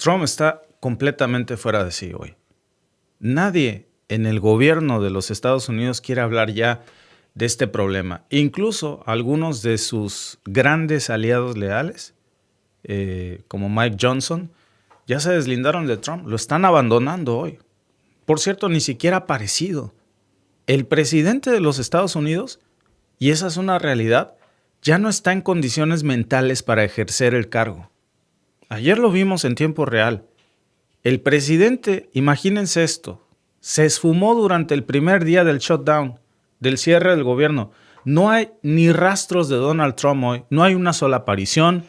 Trump está completamente fuera de sí hoy. Nadie en el gobierno de los Estados Unidos quiere hablar ya de este problema. Incluso algunos de sus grandes aliados leales, como Mike Johnson, ya se deslindaron de Trump. Lo están abandonando hoy. Por cierto, ni siquiera ha aparecido. El presidente de los Estados Unidos, y esa es una realidad, ya no está en condiciones mentales para ejercer el cargo. Ayer lo vimos en tiempo real. El presidente, imagínense esto, se esfumó durante el primer día del shutdown, del cierre del gobierno. No hay ni rastros de Donald Trump hoy, no hay una sola aparición,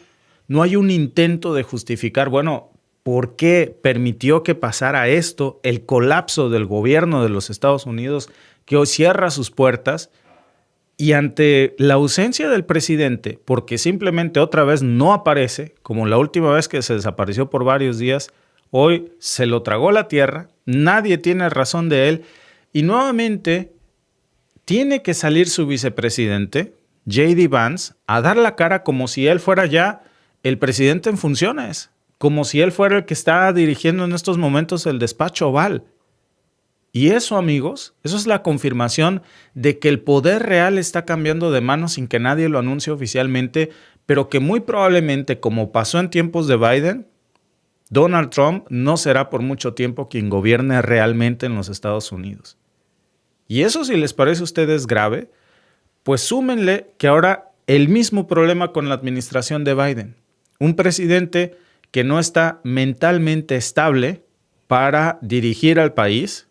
no hay un intento de justificar, bueno, ¿por qué permitió que pasara esto, el colapso del gobierno de los Estados Unidos, que hoy cierra sus puertas? Y ante la ausencia del presidente, porque simplemente otra vez no aparece, como la última vez que se desapareció por varios días, hoy se lo tragó la tierra, nadie tiene razón de él, y nuevamente tiene que salir su vicepresidente, J.D. Vance, a dar la cara como si él fuera ya el presidente en funciones, como si él fuera el que está dirigiendo en estos momentos el despacho Oval. Y eso, amigos, eso es la confirmación de que el poder real está cambiando de manos sin que nadie lo anuncie oficialmente, pero que muy probablemente, como pasó en tiempos de Biden, Donald Trump no será por mucho tiempo quien gobierne realmente en los Estados Unidos. Y eso, si les parece a ustedes grave, pues súmenle que ahora el mismo problema con la administración de Biden. Un presidente que no está mentalmente estable para dirigir al país,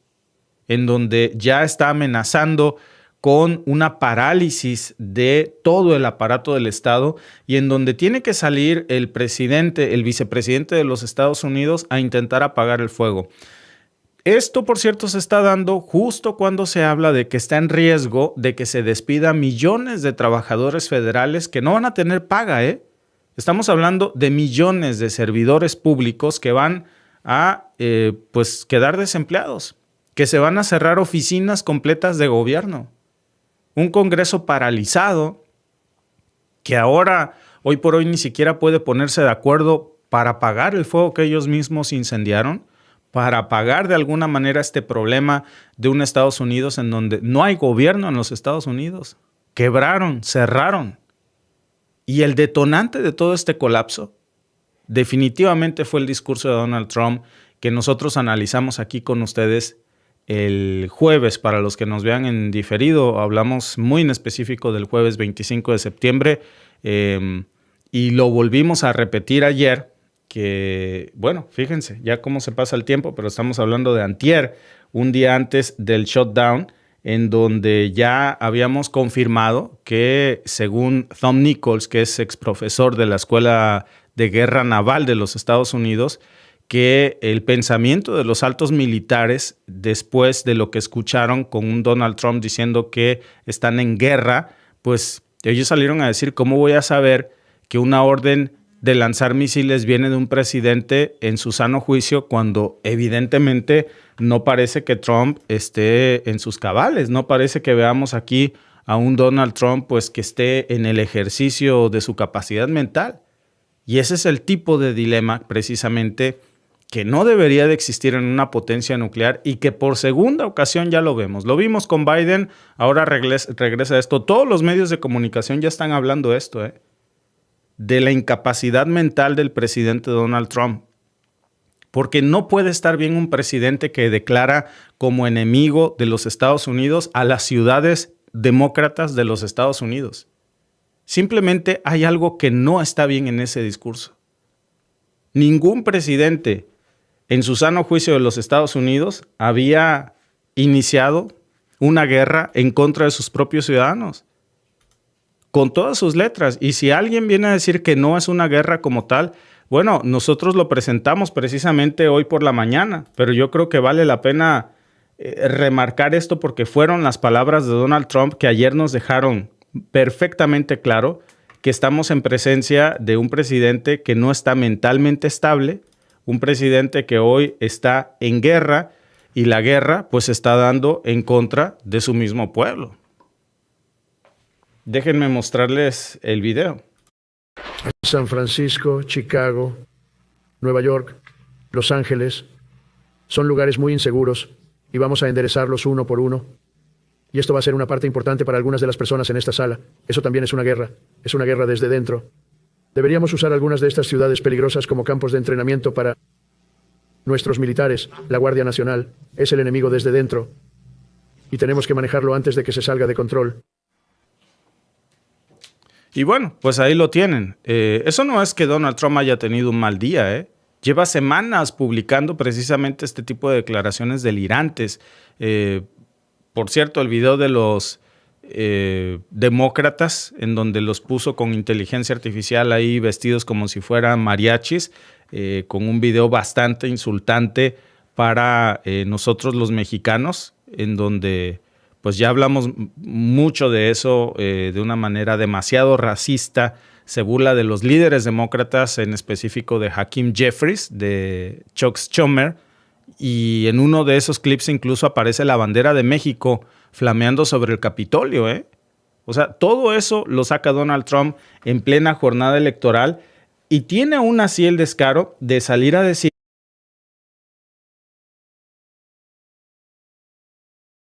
en donde ya está amenazando con una parálisis de todo el aparato del Estado y en donde tiene que salir el presidente, el vicepresidente de los Estados Unidos a intentar apagar el fuego. Esto, por cierto, se está dando justo cuando se habla de que está en riesgo de que se despida millones de trabajadores federales que no van a tener paga, ¿eh? Estamos hablando de millones de servidores públicos que van a pues quedar desempleados, que se van a cerrar oficinas completas de gobierno, un Congreso paralizado que ahora, hoy por hoy, ni siquiera puede ponerse de acuerdo para apagar el fuego que ellos mismos incendiaron, para apagar de alguna manera este problema de un Estados Unidos en donde no hay gobierno en los Estados Unidos. Quebraron, cerraron. Y el detonante de todo este colapso definitivamente fue el discurso de Donald Trump que nosotros analizamos aquí con ustedes el jueves. Para los que nos vean en diferido, hablamos muy en específico del jueves 25 de septiembre y lo volvimos a repetir ayer, que bueno, fíjense ya cómo se pasa el tiempo, pero estamos hablando de antier, un día antes del shutdown, en donde ya habíamos confirmado que, según Tom Nichols, que es exprofesor de la Escuela de Guerra Naval de los Estados Unidos, que el pensamiento de los altos militares, después de lo que escucharon con un Donald Trump diciendo que están en guerra, pues ellos salieron a decir, ¿cómo voy a saber que una orden de lanzar misiles viene de un presidente en su sano juicio cuando evidentemente no parece que Trump esté en sus cabales? No parece que veamos aquí a un Donald Trump pues que esté en el ejercicio de su capacidad mental. Y ese es el tipo de dilema precisamente que no debería de existir en una potencia nuclear y que por segunda ocasión ya lo vemos. Lo vimos con Biden, ahora regresa esto. Todos los medios de comunicación ya están hablando esto, de la incapacidad mental del presidente Donald Trump. Porque no puede estar bien un presidente que declara como enemigo de los Estados Unidos a las ciudades demócratas de los Estados Unidos. Simplemente hay algo que no está bien en ese discurso. Ningún presidente en su sano juicio de los Estados Unidos había iniciado una guerra en contra de sus propios ciudadanos, con todas sus letras. Y si alguien viene a decir que no es una guerra como tal, bueno, nosotros lo presentamos precisamente hoy por la mañana, pero yo creo que vale la pena remarcar esto porque fueron las palabras de Donald Trump que ayer nos dejaron perfectamente claro que estamos en presencia de un presidente que no está mentalmente estable, un presidente que hoy está en guerra y la guerra pues se está dando en contra de su mismo pueblo. Déjenme mostrarles el video. San Francisco, Chicago, Nueva York, Los Ángeles son lugares muy inseguros y vamos a enderezarlos uno por uno. Y esto va a ser una parte importante para algunas de las personas en esta sala. Eso también es una guerra desde dentro. Deberíamos usar algunas de estas ciudades peligrosas como campos de entrenamiento para nuestros militares. La Guardia Nacional es el enemigo desde dentro y tenemos que manejarlo antes de que se salga de control. Y bueno, pues ahí lo tienen. Eso no es que Donald Trump haya tenido un mal día, ¿eh? Lleva semanas publicando precisamente este tipo de declaraciones delirantes. Por cierto, el video de los demócratas, en donde los puso con inteligencia artificial ahí vestidos como si fueran mariachis, con un video bastante insultante para nosotros los mexicanos, en donde pues ya hablamos mucho de eso de una manera demasiado racista. Se burla de los líderes demócratas, en específico de Hakeem Jeffries, de Chuck Schumer, y en uno de esos clips incluso aparece la bandera de México flameando sobre el Capitolio, ¿eh? O sea, todo eso lo saca Donald Trump en plena jornada electoral y tiene aún así el descaro de salir a decir: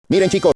miren, chicos.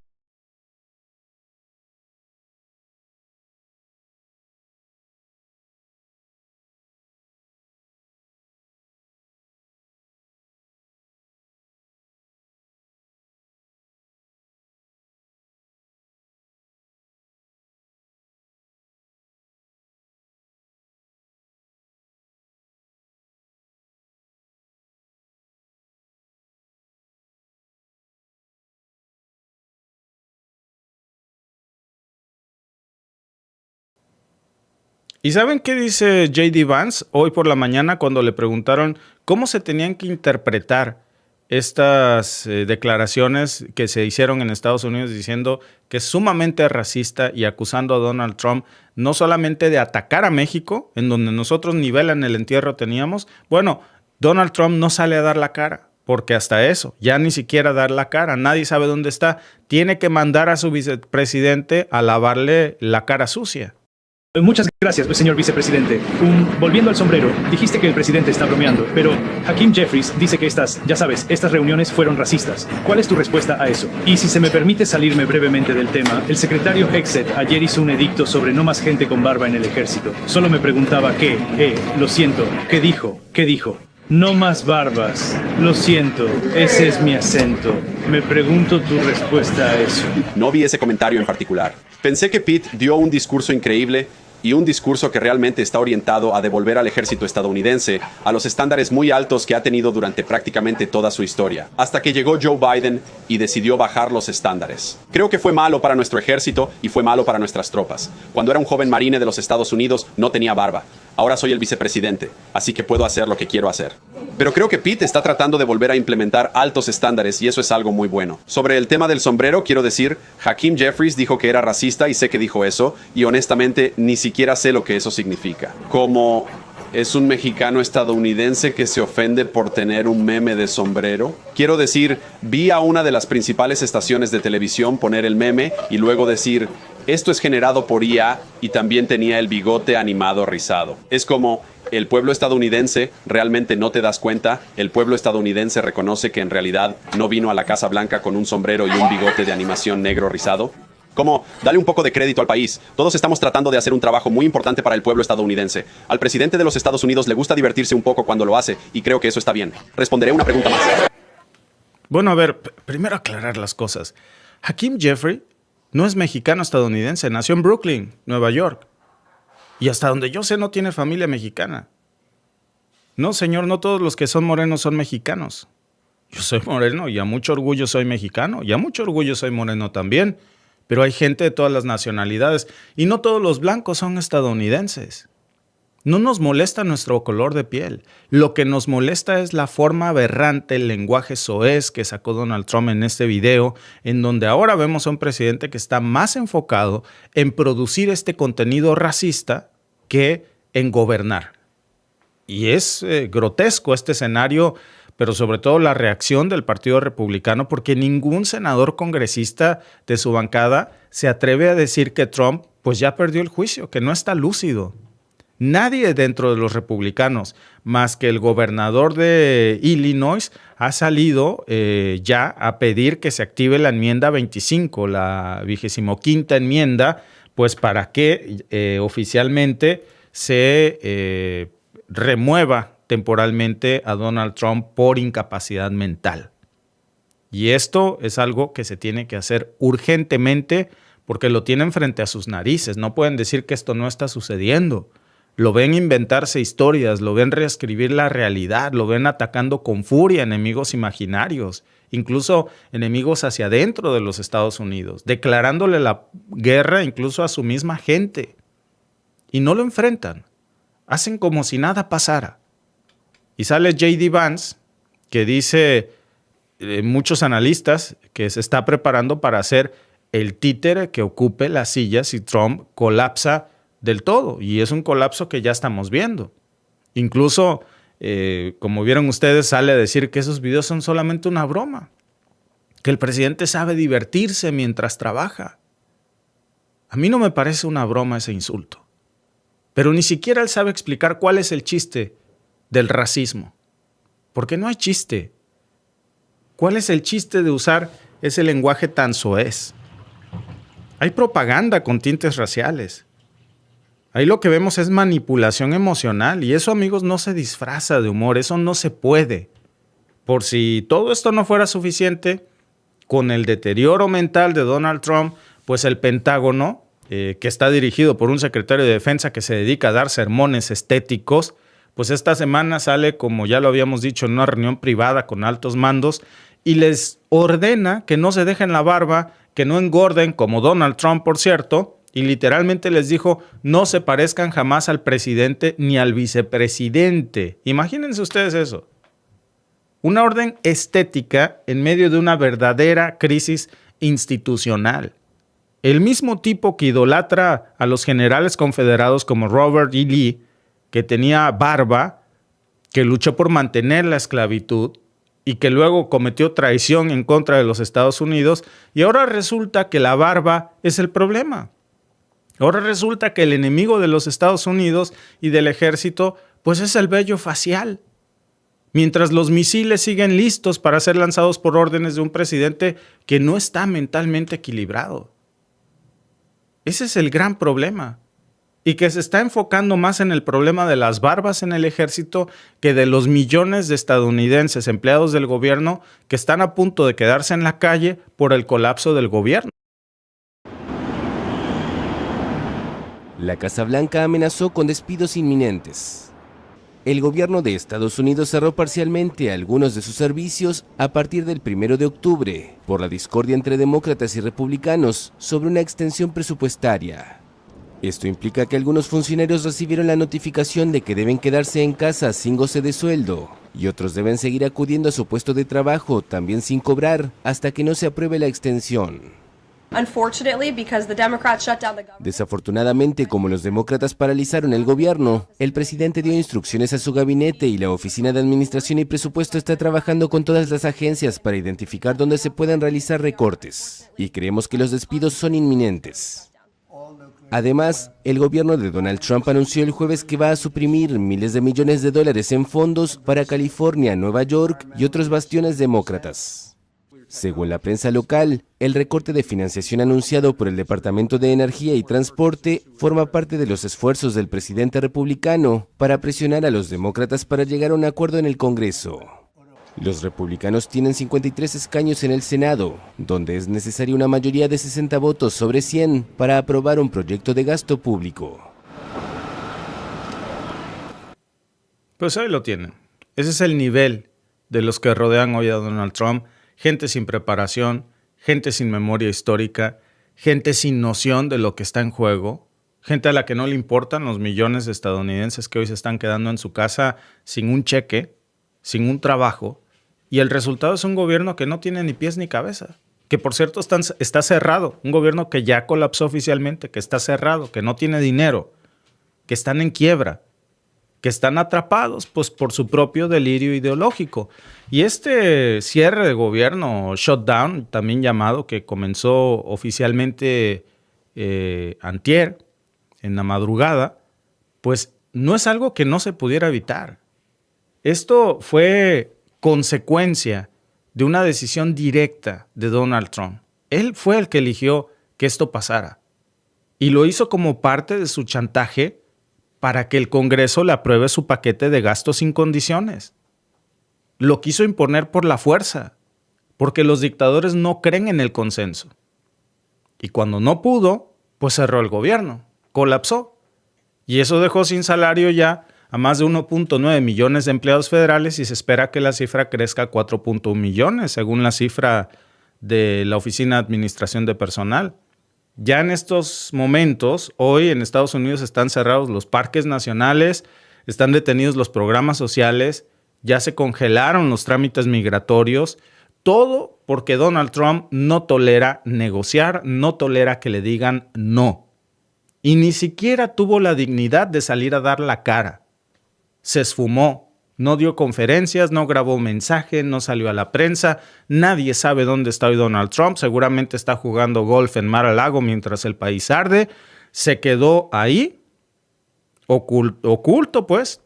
¿Y saben qué dice J.D. Vance hoy por la mañana cuando le preguntaron cómo se tenían que interpretar estas declaraciones que se hicieron en Estados Unidos diciendo que es sumamente racista y acusando a Donald Trump no solamente de atacar a México, en donde nosotros nivelan el entierro teníamos? Bueno, Donald Trump no sale a dar la cara, porque hasta eso, ya ni siquiera dar la cara, nadie sabe dónde está. Tiene que mandar a su vicepresidente a lavarle la cara sucia. Muchas gracias, señor vicepresidente. Volviendo al sombrero, dijiste que el presidente está bromeando, pero Hakeem Jeffries dice que estas reuniones fueron racistas. ¿Cuál es tu respuesta a eso? Y si se me permite salirme brevemente del tema, el secretario Hexet ayer hizo un edicto sobre no más gente con barba en el ejército. Solo me preguntaba lo siento, ¿qué dijo? ¿Qué dijo? No más barbas. Lo siento, ese es mi acento. Me pregunto tu respuesta a eso. No vi ese comentario en particular. Pensé que Pete dio un discurso increíble y un discurso que realmente está orientado a devolver al ejército estadounidense a los estándares muy altos que ha tenido durante prácticamente toda su historia, hasta que llegó Joe Biden y decidió bajar los estándares. Creo que fue malo para nuestro ejército y fue malo para nuestras tropas. Cuando era un joven marine de los Estados Unidos no tenía barba. Ahora soy el vicepresidente, así que puedo hacer lo que quiero hacer. Pero creo que Pete está tratando de volver a implementar altos estándares y eso es algo muy bueno. Sobre el tema del sombrero, quiero decir, Hakeem Jeffries dijo que era racista y sé que dijo eso, y honestamente ni siquiera sé lo que eso significa. Como es un mexicano estadounidense que se ofende por tener un meme de sombrero. Quiero decir, vi a una de las principales estaciones de televisión poner el meme y luego decir: esto es generado por IA, y también tenía el bigote animado rizado. Es como, el pueblo estadounidense realmente no te das cuenta. El pueblo estadounidense reconoce que en realidad no vino a la Casa Blanca con un sombrero y un bigote de animación negro rizado. Como, dale un poco de crédito al país. Todos estamos tratando de hacer un trabajo muy importante para el pueblo estadounidense. Al presidente de los Estados Unidos le gusta divertirse un poco cuando lo hace, y creo que eso está bien. Responderé una pregunta más. Bueno, a ver, primero aclarar las cosas. Hakeem Jeffries no es mexicano-estadounidense, nació en Brooklyn, Nueva York. Y hasta donde yo sé no tiene familia mexicana. No, señor, no todos los que son morenos son mexicanos. Yo soy moreno y a mucho orgullo soy mexicano y a mucho orgullo soy moreno también. Pero hay gente de todas las nacionalidades y no todos los blancos son estadounidenses. No nos molesta nuestro color de piel. Lo que nos molesta es la forma aberrante, el lenguaje soez que sacó Donald Trump en este video, en donde ahora vemos a un presidente que está más enfocado en producir este contenido racista que en gobernar. Y es grotesco este escenario, pero sobre todo la reacción del Partido Republicano, porque ningún senador congresista de su bancada se atreve a decir que Trump pues ya perdió el juicio, que no está lúcido. Nadie dentro de los republicanos, más que el gobernador de Illinois, ha salido ya a pedir que se active la enmienda 25, la 25ª enmienda, pues para que oficialmente se remueva temporalmente a Donald Trump por incapacidad mental. Y esto es algo que se tiene que hacer urgentemente porque lo tienen frente a sus narices. No pueden decir que esto no está sucediendo. Lo ven inventarse historias, lo ven reescribir la realidad, lo ven atacando con furia enemigos imaginarios, incluso enemigos hacia adentro de los Estados Unidos, declarándole la guerra incluso a su misma gente. Y no lo enfrentan. Hacen como si nada pasara. Y sale J.D. Vance, que dice muchos analistas que se está preparando para ser el títere que ocupe la silla si Trump colapsa del todo. Y es un colapso que ya estamos viendo. Incluso, como vieron ustedes, sale a decir que esos videos son solamente una broma. Que el presidente sabe divertirse mientras trabaja. A mí no me parece una broma ese insulto. Pero ni siquiera él sabe explicar cuál es el chiste del racismo. Porque no hay chiste. ¿Cuál es el chiste de usar ese lenguaje tan soez? Hay propaganda con tintes raciales. Ahí lo que vemos es manipulación emocional y eso, amigos, no se disfraza de humor, eso no se puede. Por si todo esto no fuera suficiente, con el deterioro mental de Donald Trump, pues el Pentágono, que está dirigido por un secretario de Defensa que se dedica a dar sermones estéticos, pues esta semana sale, como ya lo habíamos dicho, en una reunión privada con altos mandos y les ordena que no se dejen la barba, que no engorden, como Donald Trump, por cierto, y literalmente les dijo, no se parezcan jamás al presidente ni al vicepresidente. Imagínense ustedes eso. Una orden estética en medio de una verdadera crisis institucional. El mismo tipo que idolatra a los generales confederados como Robert E. Lee, que tenía barba, que luchó por mantener la esclavitud y que luego cometió traición en contra de los Estados Unidos, y ahora resulta que la barba es el problema. Ahora resulta que el enemigo de los Estados Unidos y del ejército, pues es el vello facial. Mientras los misiles siguen listos para ser lanzados por órdenes de un presidente que no está mentalmente equilibrado. Ese es el gran problema. Y que se está enfocando más en el problema de las barbas en el ejército que de los millones de estadounidenses empleados del gobierno que están a punto de quedarse en la calle por el colapso del gobierno. La Casa Blanca amenazó con despidos inminentes. El gobierno de Estados Unidos cerró parcialmente algunos de sus servicios a partir del 1 de octubre por la discordia entre demócratas y republicanos sobre una extensión presupuestaria. Esto implica que algunos funcionarios recibieron la notificación de que deben quedarse en casa sin goce de sueldo y otros deben seguir acudiendo a su puesto de trabajo también sin cobrar hasta que no se apruebe la extensión. Desafortunadamente, como los demócratas paralizaron el gobierno, el presidente dio instrucciones a su gabinete y la Oficina de Administración y Presupuesto está trabajando con todas las agencias para identificar dónde se pueden realizar recortes. Y creemos que los despidos son inminentes. Además, el gobierno de Donald Trump anunció el jueves que va a suprimir miles de millones de dólares en fondos para California, Nueva York y otros bastiones demócratas. Según la prensa local, el recorte de financiación anunciado por el Departamento de Energía y Transporte forma parte de los esfuerzos del presidente republicano para presionar a los demócratas para llegar a un acuerdo en el Congreso. Los republicanos tienen 53 escaños en el Senado, donde es necesaria una mayoría de 60 votos sobre 100 para aprobar un proyecto de gasto público. Pues ahí lo tienen. Ese es el nivel de los que rodean hoy a Donald Trump. Gente sin preparación, gente sin memoria histórica, gente sin noción de lo que está en juego, gente a la que no le importan los millones de estadounidenses que hoy se están quedando en su casa sin un cheque, sin un trabajo, y el resultado es un gobierno que no tiene ni pies ni cabeza, que por cierto está cerrado, un gobierno que ya colapsó oficialmente, que está cerrado, que no tiene dinero, que están en quiebra, que están atrapados pues, por su propio delirio ideológico. Y este cierre de gobierno, shutdown, también llamado, que comenzó oficialmente antier, en la madrugada, pues no es algo que no se pudiera evitar. Esto fue consecuencia de una decisión directa de Donald Trump. Él fue el que eligió que esto pasara. Y lo hizo como parte de su chantaje para que el Congreso le apruebe su paquete de gastos sin condiciones. Lo quiso imponer por la fuerza, porque los dictadores no creen en el consenso. Y cuando no pudo, pues cerró el gobierno, colapsó. Y eso dejó sin salario ya a más de 1.9 millones de empleados federales y se espera que la cifra crezca a 4.1 millones, según la cifra de la Oficina de Administración de Personal. Ya en estos momentos, hoy en Estados Unidos están cerrados los parques nacionales, están detenidos los programas sociales, ya se congelaron los trámites migratorios, todo porque Donald Trump no tolera negociar, no tolera que le digan no. Y ni siquiera tuvo la dignidad de salir a dar la cara. Se esfumó, no dio conferencias, no grabó mensaje, no salió a la prensa. Nadie sabe dónde está hoy Donald Trump. Seguramente está jugando golf en Mar-a-Lago mientras el país arde. Se quedó ahí, oculto pues.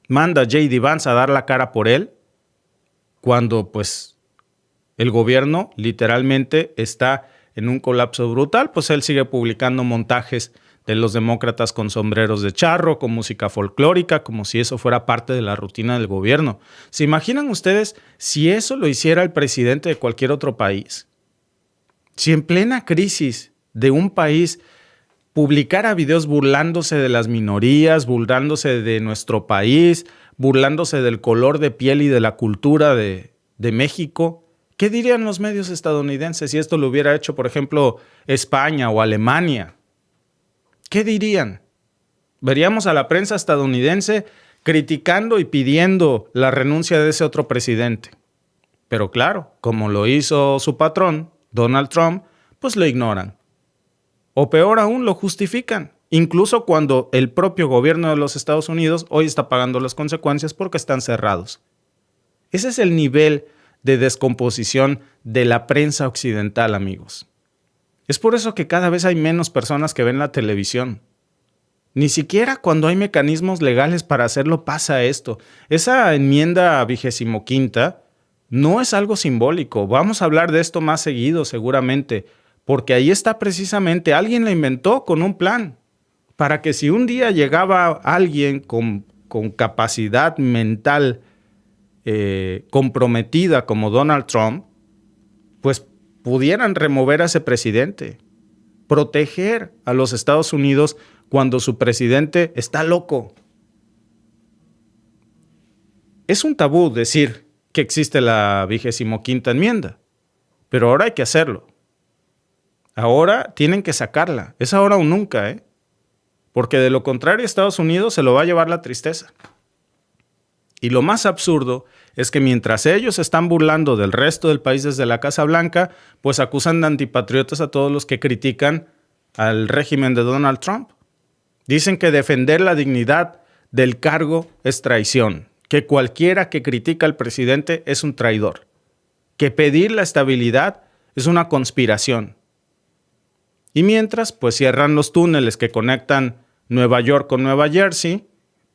Manda a J.D. Vance a dar la cara por él, cuando pues el gobierno literalmente está en un colapso brutal, pues él sigue publicando montajes de los demócratas con sombreros de charro, con música folclórica, como si eso fuera parte de la rutina del gobierno. ¿Se imaginan ustedes si eso lo hiciera el presidente de cualquier otro país? Si en plena crisis de un país publicara videos burlándose de las minorías, burlándose de nuestro país, burlándose del color de piel y de la cultura de México, ¿qué dirían los medios estadounidenses si esto lo hubiera hecho, por ejemplo, España o Alemania? ¿Qué dirían? Veríamos a la prensa estadounidense criticando y pidiendo la renuncia de ese otro presidente. Pero claro, como lo hizo su patrón, Donald Trump, pues lo ignoran. O peor aún, lo justifican, incluso cuando el propio gobierno de los Estados Unidos hoy está pagando las consecuencias porque están cerrados. Ese es el nivel de descomposición de la prensa occidental, amigos. Es por eso que cada vez hay menos personas que ven la televisión. Ni siquiera cuando hay mecanismos legales para hacerlo pasa esto. Esa enmienda 25ª no es algo simbólico. Vamos a hablar de esto más seguido seguramente, porque ahí está precisamente, alguien la inventó con un plan, para que si un día llegaba alguien con capacidad mental comprometida como Donald Trump, pues pudieran remover a ese presidente, proteger a los Estados Unidos cuando su presidente está loco. Es un tabú decir que existe la 25ª enmienda, pero ahora hay que hacerlo. Ahora tienen que sacarla. Es ahora o nunca, porque de lo contrario Estados Unidos se lo va a llevar la tristeza. Y lo más absurdo es que mientras ellos están burlando del resto del país desde la Casa Blanca, pues acusan de antipatriotas a todos los que critican al régimen de Donald Trump. Dicen que defender la dignidad del cargo es traición, que cualquiera que critica al presidente es un traidor, que pedir la estabilidad es una conspiración. Y mientras, pues cierran los túneles que conectan Nueva York con Nueva Jersey,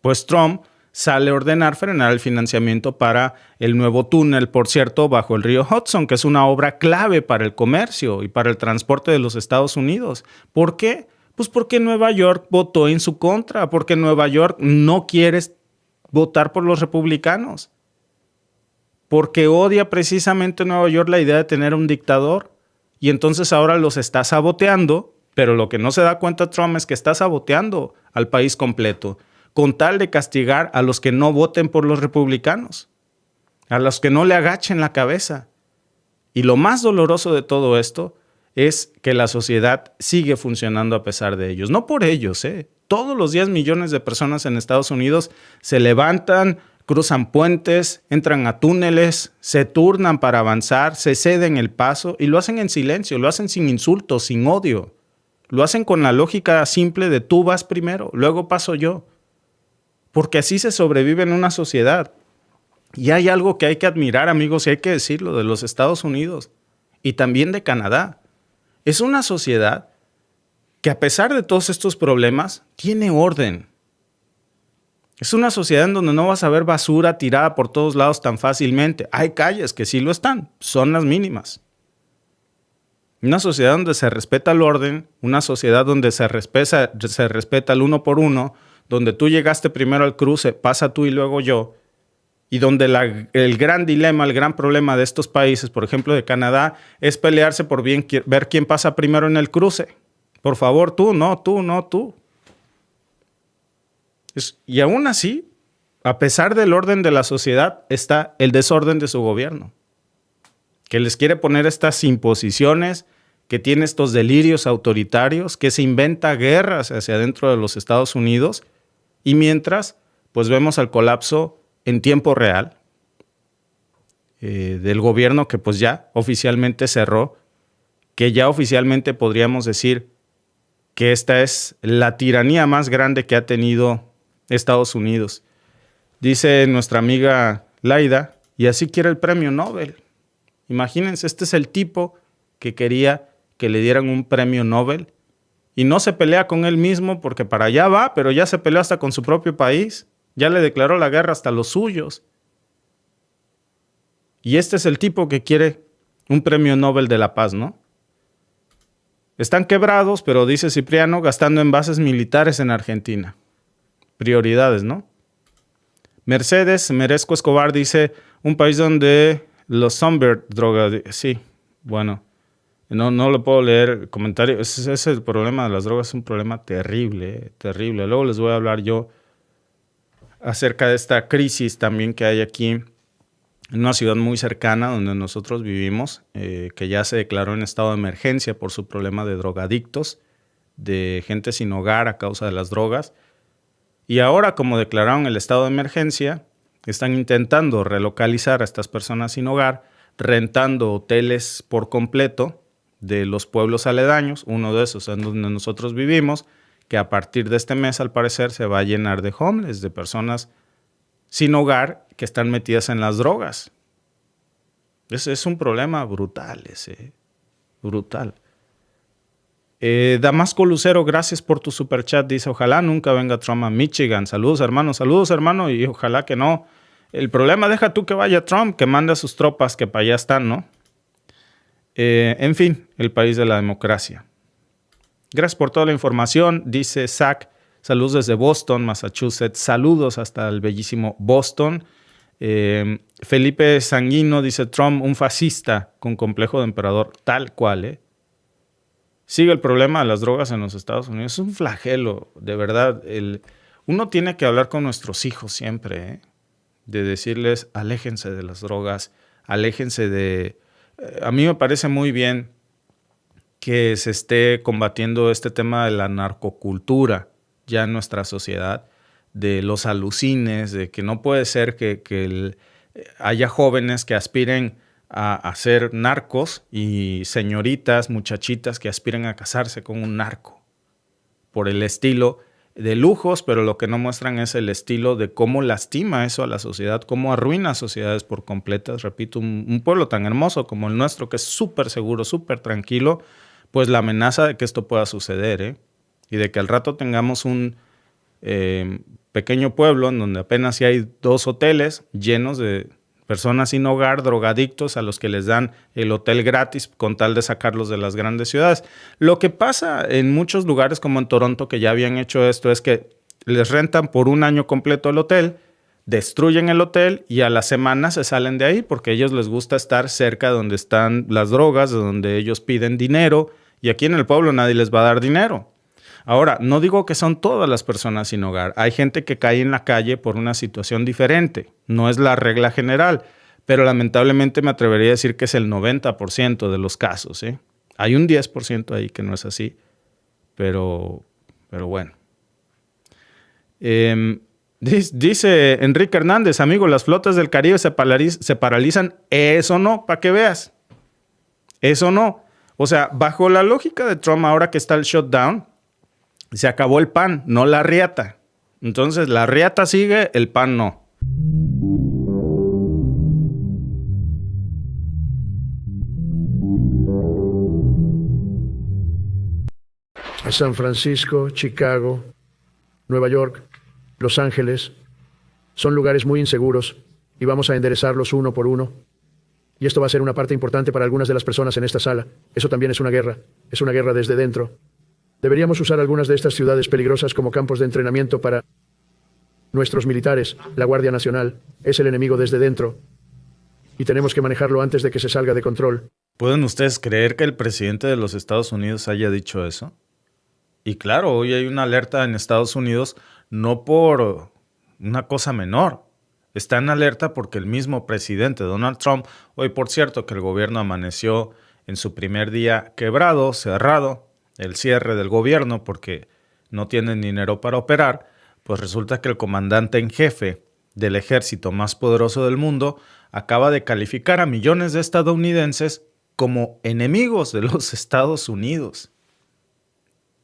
pues Trump sale a ordenar frenar el financiamiento para el nuevo túnel, por cierto, bajo el río Hudson, que es una obra clave para el comercio y para el transporte de los Estados Unidos. ¿Por qué? Pues porque Nueva York votó en su contra, porque Nueva York no quiere votar por los republicanos, porque odia precisamente Nueva York la idea de tener un dictador, y entonces ahora los está saboteando, pero lo que no se da cuenta Trump es que está saboteando al país completo, con tal de castigar a los que no voten por los republicanos, a los que no le agachen la cabeza. Y lo más doloroso de todo esto es que la sociedad sigue funcionando a pesar de ellos. No por ellos, Todos los días millones de personas en Estados Unidos se levantan, cruzan puentes, entran a túneles, se turnan para avanzar, se ceden el paso y lo hacen en silencio, lo hacen sin insultos, sin odio. Lo hacen con la lógica simple de tú vas primero, luego paso yo. Porque así se sobrevive en una sociedad. Y hay algo que hay que admirar, amigos, y hay que decirlo, de los Estados Unidos y también de Canadá. Es una sociedad que a pesar de todos estos problemas, tiene orden. Es una sociedad en donde no vas a ver basura tirada por todos lados tan fácilmente. Hay calles que sí lo están, son las mínimas. Una sociedad donde se respeta el orden, una sociedad donde se respeta el uno por uno, donde tú llegaste primero al cruce, pasa tú y luego yo, y donde el gran dilema, el gran problema de estos países, por ejemplo de Canadá, es pelearse por ver quién pasa primero en el cruce. Por favor, tú, no, tú, no, tú. Y aún así, a pesar del orden de la sociedad, está el desorden de su gobierno, que les quiere poner estas imposiciones, que tiene estos delirios autoritarios, que se inventa guerras hacia adentro de los Estados Unidos, y mientras, pues vemos el colapso en tiempo real del gobierno que pues ya oficialmente cerró, que ya oficialmente podríamos decir que esta es la tiranía más grande que ha tenido Estados Unidos. Dice nuestra amiga Laida, y así quiere el premio Nobel. Imagínense, este es el tipo que quería que le dieran un premio Nobel y no se pelea con él mismo porque para allá va, pero ya se peleó hasta con su propio país, ya le declaró la guerra hasta los suyos. Y este es el tipo que quiere un premio Nobel de la paz, ¿no? Están quebrados, pero dice Cipriano, gastando en bases militares en Argentina. Prioridades, ¿no? Mercedes Merezco Escobar dice, un país donde los Sunbird drogas... Sí, bueno, no lo puedo leer el comentario. Ese es el problema de las drogas, es un problema terrible, terrible. Luego les voy a hablar yo acerca de esta crisis también que hay aquí en una ciudad muy cercana donde nosotros vivimos, que ya se declaró en estado de emergencia por su problema de drogadictos, de gente sin hogar a causa de las drogas. Y ahora, como declararon el estado de emergencia, están intentando relocalizar a estas personas sin hogar, rentando hoteles por completo de los pueblos aledaños, uno de esos en donde nosotros vivimos, que a partir de este mes, al parecer, se va a llenar de homeless, de personas sin hogar que están metidas en las drogas. Es un problema brutal ese, brutal. Damasco Lucero, gracias por tu superchat. Dice, ojalá nunca venga Trump a Michigan. Saludos, hermano, y ojalá que no. El problema, deja tú que vaya Trump, que mande a sus tropas que para allá están, ¿no? En fin, el país de la democracia. Gracias por toda la información, dice Zach. Saludos desde Boston, Massachusetts. Saludos hasta el bellísimo Boston. Felipe Sanguino dice, Trump, un fascista con complejo de emperador, tal cual, Sigue el problema de las drogas en los Estados Unidos. Es un flagelo, de verdad. Uno tiene que hablar con nuestros hijos siempre, de decirles, aléjense de las drogas, aléjense de... A mí me parece muy bien que se esté combatiendo este tema de la narcocultura ya en nuestra sociedad, de los alucines, de que no puede ser que haya jóvenes que aspiren a ser narcos y señoritas, muchachitas que aspiren a casarse con un narco por el estilo de lujos, pero lo que no muestran es el estilo de cómo lastima eso a la sociedad, cómo arruina sociedades por completas. Repito, un pueblo tan hermoso como el nuestro, que es súper seguro, súper tranquilo, pues la amenaza de que esto pueda suceder, y de que al rato tengamos un pequeño pueblo en donde apenas si hay 2 hoteles llenos de personas sin hogar, drogadictos, a los que les dan el hotel gratis con tal de sacarlos de las grandes ciudades. Lo que pasa en muchos lugares como en Toronto, que ya habían hecho esto, es que les rentan por un año completo el hotel, destruyen el hotel y a la semana se salen de ahí porque a ellos les gusta estar cerca de donde están las drogas, de donde ellos piden dinero, y aquí en el pueblo nadie les va a dar dinero. Ahora, no digo que son todas las personas sin hogar. Hay gente que cae en la calle por una situación diferente. No es la regla general, pero lamentablemente me atrevería a decir que es el 90% de los casos, Hay un 10% ahí que no es así, pero bueno. Dice Enrique Hernández, amigo, las flotas del Caribe se paralizan. Eso no, para que veas. Eso no. O sea, bajo la lógica de Trump, ahora que está el shutdown, se acabó el pan, no la riata. Entonces, la riata sigue, el pan no. San Francisco, Chicago, Nueva York, Los Ángeles, Son lugares muy inseguros y vamos a enderezarlos uno por uno. Y esto va a ser una parte importante para algunas de las personas en esta sala. Eso también es una guerra desde dentro. Deberíamos usar algunas de estas ciudades peligrosas como campos de entrenamiento para nuestros militares. La Guardia Nacional es el enemigo desde dentro y tenemos que manejarlo antes de que se salga de control. ¿Pueden ustedes creer que el presidente de los Estados Unidos haya dicho eso? Y claro, hoy hay una alerta en Estados Unidos no por una cosa menor. Está en alerta porque el mismo presidente Donald Trump, hoy por cierto que el gobierno amaneció en su primer día quebrado, cerrado, el cierre del gobierno porque no tienen dinero para operar, pues resulta que el comandante en jefe del ejército más poderoso del mundo acaba de calificar a millones de estadounidenses como enemigos de los Estados Unidos.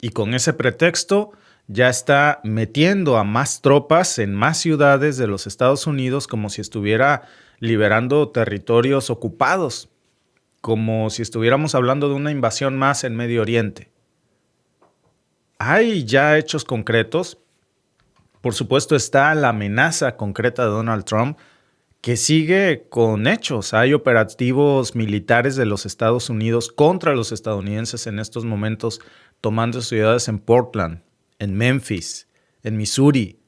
Y con ese pretexto ya está metiendo a más tropas en más ciudades de los Estados Unidos como si estuviera liberando territorios ocupados, como si estuviéramos hablando de una invasión más en Medio Oriente. Hay ya hechos concretos. Por supuesto está la amenaza concreta de Donald Trump que sigue con hechos. Hay operativos militares de los Estados Unidos contra los estadounidenses en estos momentos, tomando ciudades en Portland, en Memphis, en Missouri.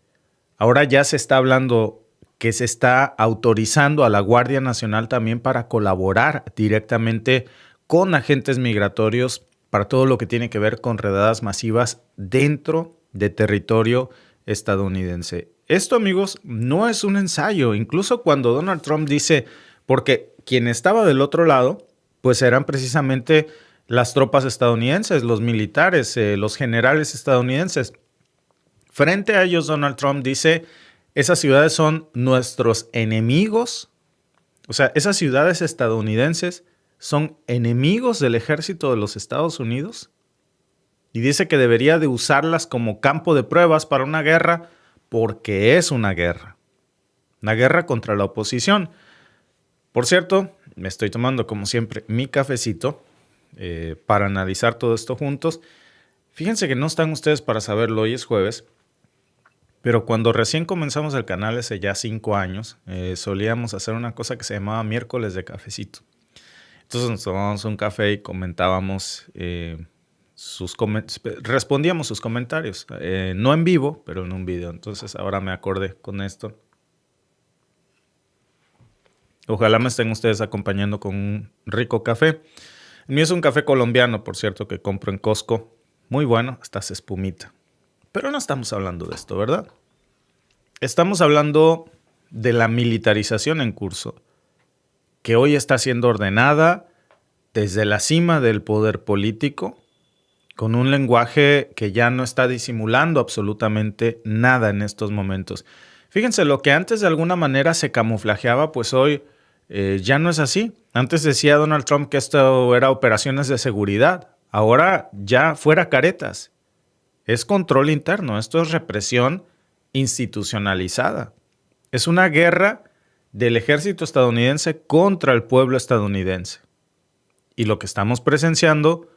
Ahora ya se está hablando que se está autorizando a la Guardia Nacional también para colaborar directamente con agentes migratorios para todo lo que tiene que ver con redadas masivas dentro de territorio estadounidense. Esto, amigos, no es un ensayo. Incluso cuando Donald Trump dice, porque quien estaba del otro lado, pues eran precisamente las tropas estadounidenses, los militares, los generales estadounidenses. Frente a ellos, Donald Trump dice, esas ciudades son nuestros enemigos. O sea, esas ciudades estadounidenses son enemigos del ejército de los Estados Unidos. Y dice que debería de usarlas como campo de pruebas para una guerra, porque es una guerra contra la oposición. Por cierto, me estoy tomando como siempre mi cafecito para analizar todo esto juntos. Fíjense que no están ustedes para saberlo, hoy es jueves, pero cuando recién comenzamos el canal hace ya 5 años, solíamos hacer una cosa que se llamaba miércoles de cafecito. Entonces nos tomábamos un café y comentábamos, respondíamos sus comentarios, no en vivo, pero en un video. Entonces ahora me acordé con esto. Ojalá me estén ustedes acompañando con un rico café. El mío es un café colombiano, por cierto, que compro en Costco. Muy bueno, hasta se espumita. Pero no estamos hablando de esto, ¿verdad? Estamos hablando de la militarización en curso, que hoy está siendo ordenada desde la cima del poder político, con un lenguaje que ya no está disimulando absolutamente nada en estos momentos. Fíjense, lo que antes de alguna manera se camuflajeaba, pues hoy ya no es así. Antes decía Donald Trump que esto era operaciones de seguridad. Ahora ya fuera caretas. Es control interno. Esto es represión institucionalizada. Es una guerra del ejército estadounidense contra el pueblo estadounidense. Y lo que estamos presenciando,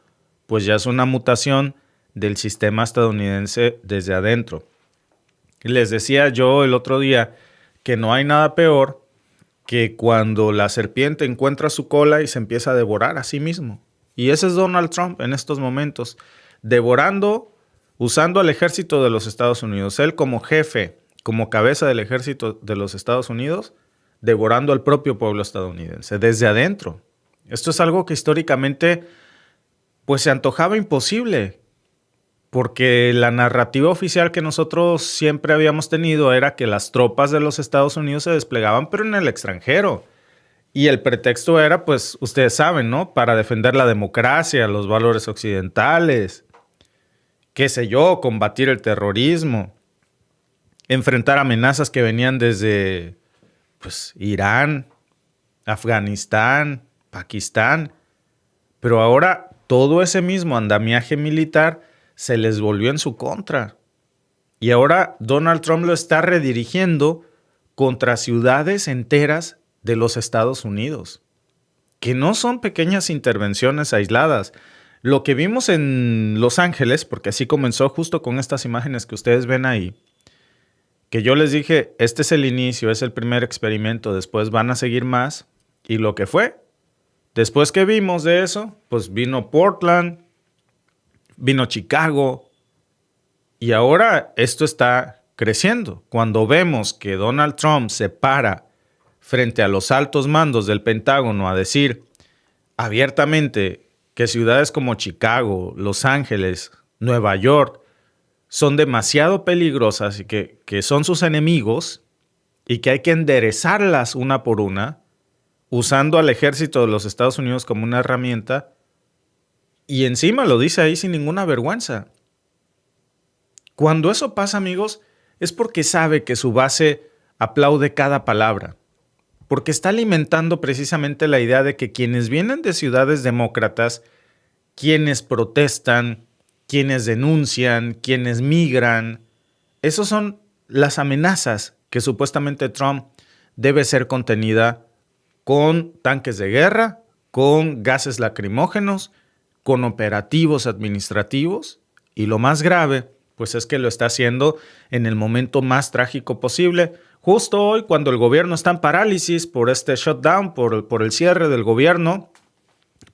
pues ya es una mutación del sistema estadounidense desde adentro. Les decía yo el otro día que no hay nada peor que cuando la serpiente encuentra su cola y se empieza a devorar a sí mismo. Y ese es Donald Trump en estos momentos, devorando, usando al ejército de los Estados Unidos. Él como jefe, como cabeza del ejército de los Estados Unidos, devorando al propio pueblo estadounidense, desde adentro. Esto es algo que históricamente pues se antojaba imposible, porque la narrativa oficial que nosotros siempre habíamos tenido era que las tropas de los Estados Unidos se desplegaban, pero en el extranjero. Y el pretexto era, pues, ustedes saben, ¿no? Para defender la democracia, los valores occidentales, qué sé yo, combatir el terrorismo, enfrentar amenazas que venían desde, pues, Irán, Afganistán, Pakistán. Pero ahora todo ese mismo andamiaje militar se les volvió en su contra. Y ahora Donald Trump lo está redirigiendo contra ciudades enteras de los Estados Unidos, que no son pequeñas intervenciones aisladas. Lo que vimos en Los Ángeles, porque así comenzó justo con estas imágenes que ustedes ven ahí, que yo les dije, este es el inicio, es el primer experimento, después van a seguir más, y lo que fue. Después que vimos de eso, pues vino Portland, vino Chicago, y ahora esto está creciendo. Cuando vemos que Donald Trump se para frente a los altos mandos del Pentágono a decir abiertamente que ciudades como Chicago, Los Ángeles, Nueva York son demasiado peligrosas y que son sus enemigos y que hay que enderezarlas una por una, usando al ejército de los Estados Unidos como una herramienta, y encima lo dice ahí sin ninguna vergüenza. Cuando eso pasa, amigos, es porque sabe que su base aplaude cada palabra, porque está alimentando precisamente la idea de que quienes vienen de ciudades demócratas, quienes protestan, quienes denuncian, quienes migran, esos son las amenazas que supuestamente Trump debe ser contenida con tanques de guerra, con gases lacrimógenos, con operativos administrativos, y lo más grave, pues es que lo está haciendo en el momento más trágico posible, justo hoy cuando el gobierno está en parálisis por este shutdown, por el cierre del gobierno.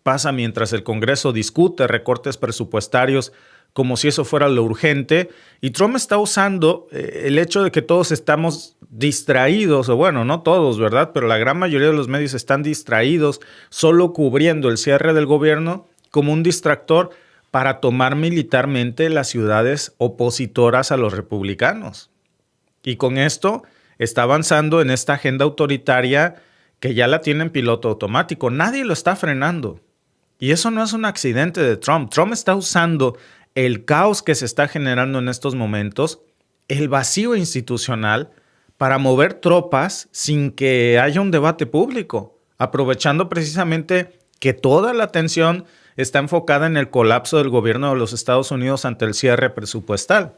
Pasa mientras el Congreso discute recortes presupuestarios como si eso fuera lo urgente, y Trump está usando el hecho de que todos estamos distraídos, o bueno, no todos, ¿verdad? Pero la gran mayoría de los medios están distraídos, solo cubriendo el cierre del gobierno como un distractor para tomar militarmente las ciudades opositoras a los republicanos. Y con esto está avanzando en esta agenda autoritaria que ya la tiene en piloto automático. Nadie lo está frenando. Y eso no es un accidente de Trump. Trump está usando el caos que se está generando en estos momentos, el vacío institucional, para mover tropas sin que haya un debate público, aprovechando precisamente que toda la atención está enfocada en el colapso del gobierno de los Estados Unidos ante el cierre presupuestal,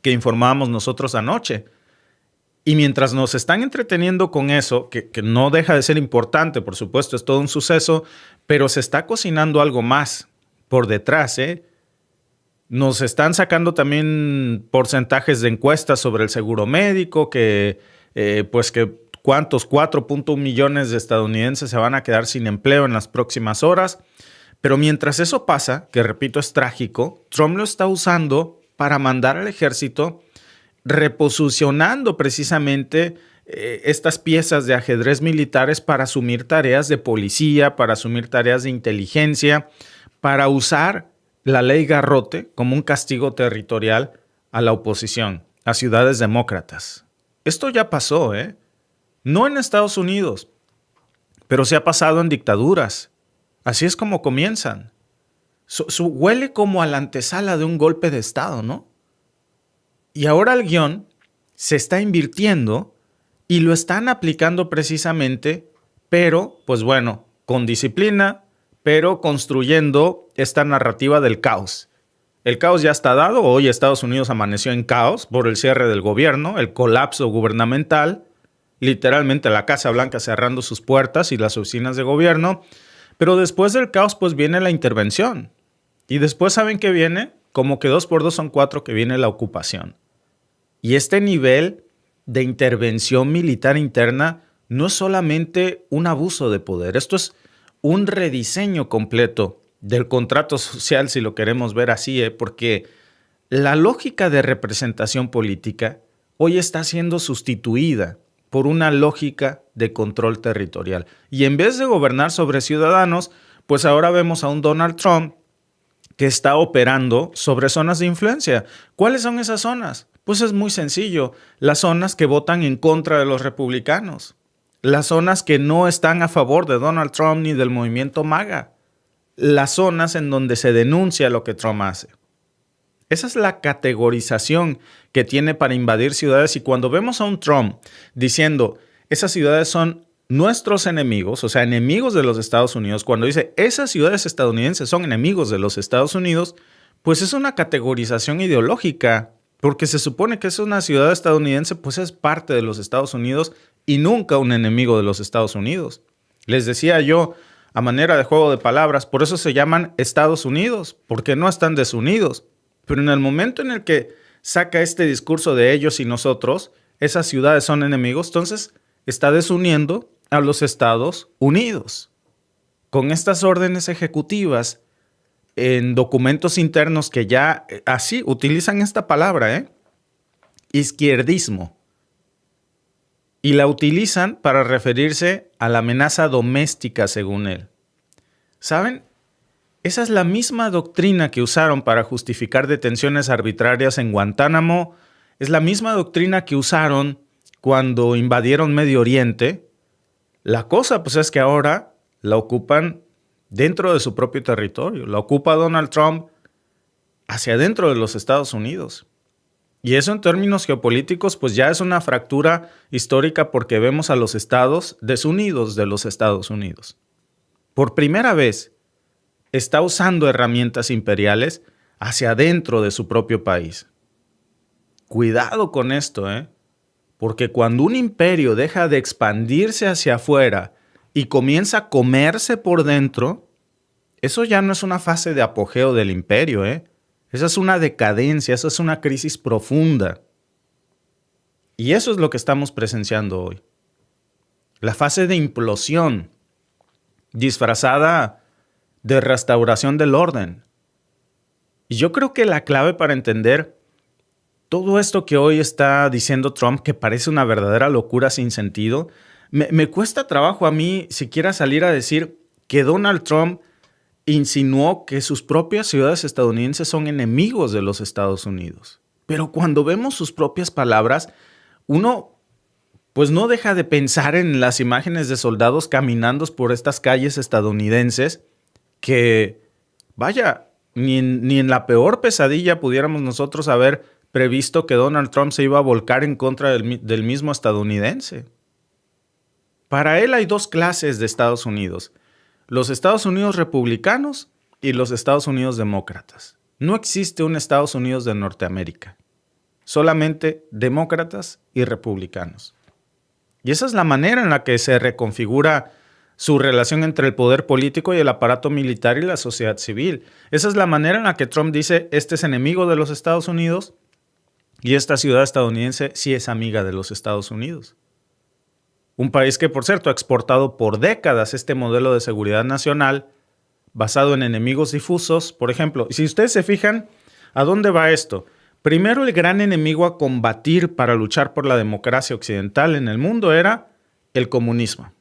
que informábamos nosotros anoche. Y mientras nos están entreteniendo con eso, que no deja de ser importante, por supuesto, es todo un suceso, pero se está cocinando algo más por detrás, ¿eh? Nos están sacando también porcentajes de encuestas sobre el seguro médico, que 4.1 millones de estadounidenses se van a quedar sin empleo en las próximas horas. Pero mientras eso pasa, que repito es trágico, Trump lo está usando para mandar al ejército, reposicionando precisamente estas piezas de ajedrez militares para asumir tareas de policía, para asumir tareas de inteligencia, para usar la ley Garrote como un castigo territorial a la oposición, a ciudades demócratas. Esto ya pasó, ¿eh? No en Estados Unidos, pero se ha pasado en dictaduras. Así es como comienzan. Huele como a la antesala de un golpe de Estado, ¿no? Y ahora el guión se está invirtiendo y lo están aplicando precisamente, pero, pues bueno, con disciplina, pero construyendo esta narrativa del caos. El caos ya está dado. Hoy Estados Unidos amaneció en caos por el cierre del gobierno, el colapso gubernamental, literalmente la Casa Blanca cerrando sus puertas y las oficinas de gobierno. Pero después del caos, pues viene la intervención. Y después, ¿saben qué viene? Como que 2 por 2 son 4, que viene la ocupación. Y este nivel de intervención militar interna no es solamente un abuso de poder. Esto es un rediseño completo del contrato social, si lo queremos ver así, porque la lógica de representación política hoy está siendo sustituida por una lógica de control territorial. Y en vez de gobernar sobre ciudadanos, pues ahora vemos a un Donald Trump que está operando sobre zonas de influencia. ¿Cuáles son esas zonas? Pues es muy sencillo, las zonas que votan en contra de los republicanos, las zonas que no están a favor de Donald Trump ni del movimiento MAGA, las zonas en donde se denuncia lo que Trump hace. Esa es la categorización que tiene para invadir ciudades, y cuando vemos a un Trump diciendo esas ciudades son nuestros enemigos, o sea, enemigos de los Estados Unidos, cuando dice esas ciudades estadounidenses son enemigos de los Estados Unidos, pues es una categorización ideológica, porque se supone que es una ciudad estadounidense, pues es parte de los Estados Unidos y nunca un enemigo de los Estados Unidos. Les decía yo, a manera de juego de palabras, por eso se llaman Estados Unidos, porque no están desunidos. Pero en el momento en el que saca este discurso de ellos y nosotros, esas ciudades son enemigos, entonces está desuniendo a los Estados Unidos. Con estas órdenes ejecutivas en documentos internos que ya así utilizan esta palabra, izquierdismo. Y la utilizan para referirse a la amenaza doméstica, según él. ¿Saben? Esa es la misma doctrina que usaron para justificar detenciones arbitrarias en Guantánamo. Es la misma doctrina que usaron cuando invadieron Medio Oriente. La cosa, pues, es que ahora la ocupan dentro de su propio territorio. La ocupa Donald Trump hacia adentro de los Estados Unidos. Y eso en términos geopolíticos, pues ya es una fractura histórica porque vemos a los estados desunidos de los Estados Unidos. Por primera vez, está usando herramientas imperiales hacia adentro de su propio país. Cuidado con esto, porque cuando un imperio deja de expandirse hacia afuera y comienza a comerse por dentro, eso ya no es una fase de apogeo del imperio, Esa es una decadencia, esa es una crisis profunda. Y eso es lo que estamos presenciando hoy. La fase de implosión, disfrazada de restauración del orden. Y yo creo que la clave para entender todo esto que hoy está diciendo Trump, que parece una verdadera locura sin sentido, me cuesta trabajo a mí siquiera salir a decir que Donald Trump insinuó que sus propias ciudades estadounidenses son enemigos de los Estados Unidos. Pero cuando vemos sus propias palabras, uno pues no deja de pensar en las imágenes de soldados caminando por estas calles estadounidenses que, vaya, ni en la peor pesadilla pudiéramos nosotros haber previsto que Donald Trump se iba a volcar en contra del mismo estadounidense. Para él hay dos clases de Estados Unidos: los Estados Unidos republicanos y los Estados Unidos demócratas. No existe un Estados Unidos de Norteamérica. Solamente demócratas y republicanos. Y esa es la manera en la que se reconfigura su relación entre el poder político y el aparato militar y la sociedad civil. Esa es la manera en la que Trump dice: este es enemigo de los Estados Unidos y esta ciudad estadounidense sí es amiga de los Estados Unidos. Un país que, por cierto, ha exportado por décadas este modelo de seguridad nacional basado en enemigos difusos. Por ejemplo, si ustedes se fijan, ¿a dónde va esto? Primero, el gran enemigo a combatir para luchar por la democracia occidental en el mundo era el comunismo.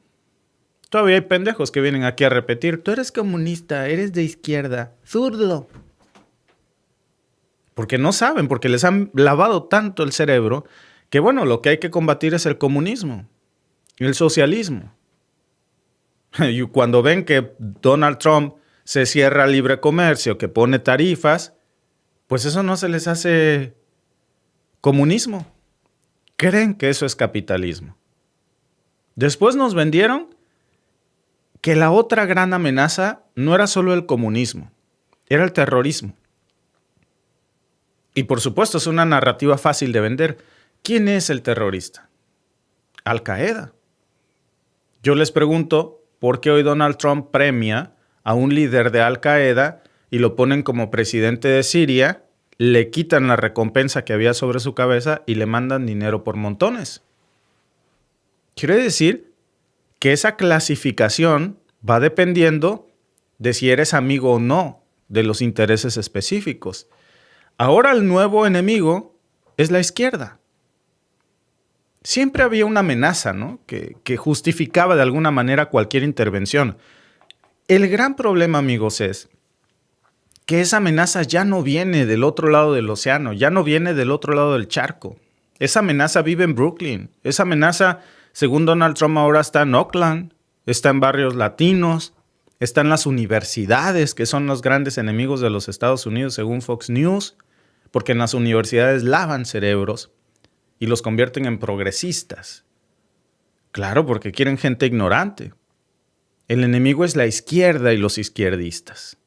Todavía hay pendejos que vienen aquí a repetir: tú eres comunista, eres de izquierda, zurdo. Porque no saben, porque les han lavado tanto el cerebro que, bueno, lo que hay que combatir es el comunismo. El socialismo. Y cuando ven que Donald Trump se cierra al libre comercio, que pone tarifas, pues eso no se les hace comunismo. Creen que eso es capitalismo. Después nos vendieron que la otra gran amenaza no era solo el comunismo, era el terrorismo. Y por supuesto es una narrativa fácil de vender. ¿Quién es el terrorista? Al-Qaeda. Yo les pregunto, ¿por qué hoy Donald Trump premia a un líder de Al-Qaeda y lo ponen como presidente de Siria, le quitan la recompensa que había sobre su cabeza y le mandan dinero por montones? Quiere decir que esa clasificación va dependiendo de si eres amigo o no de los intereses específicos. Ahora el nuevo enemigo es la izquierda. Siempre había una amenaza, ¿no?, que justificaba de alguna manera cualquier intervención. El gran problema, amigos, es que esa amenaza ya no viene del otro lado del océano, ya no viene del otro lado del charco. Esa amenaza vive en Brooklyn. Esa amenaza, según Donald Trump, ahora está en Oakland, está en barrios latinos, está en las universidades, que son los grandes enemigos de los Estados Unidos, según Fox News, porque en las universidades lavan cerebros y los convierten en progresistas. Claro, porque quieren gente ignorante. El enemigo es la izquierda y los izquierdistas.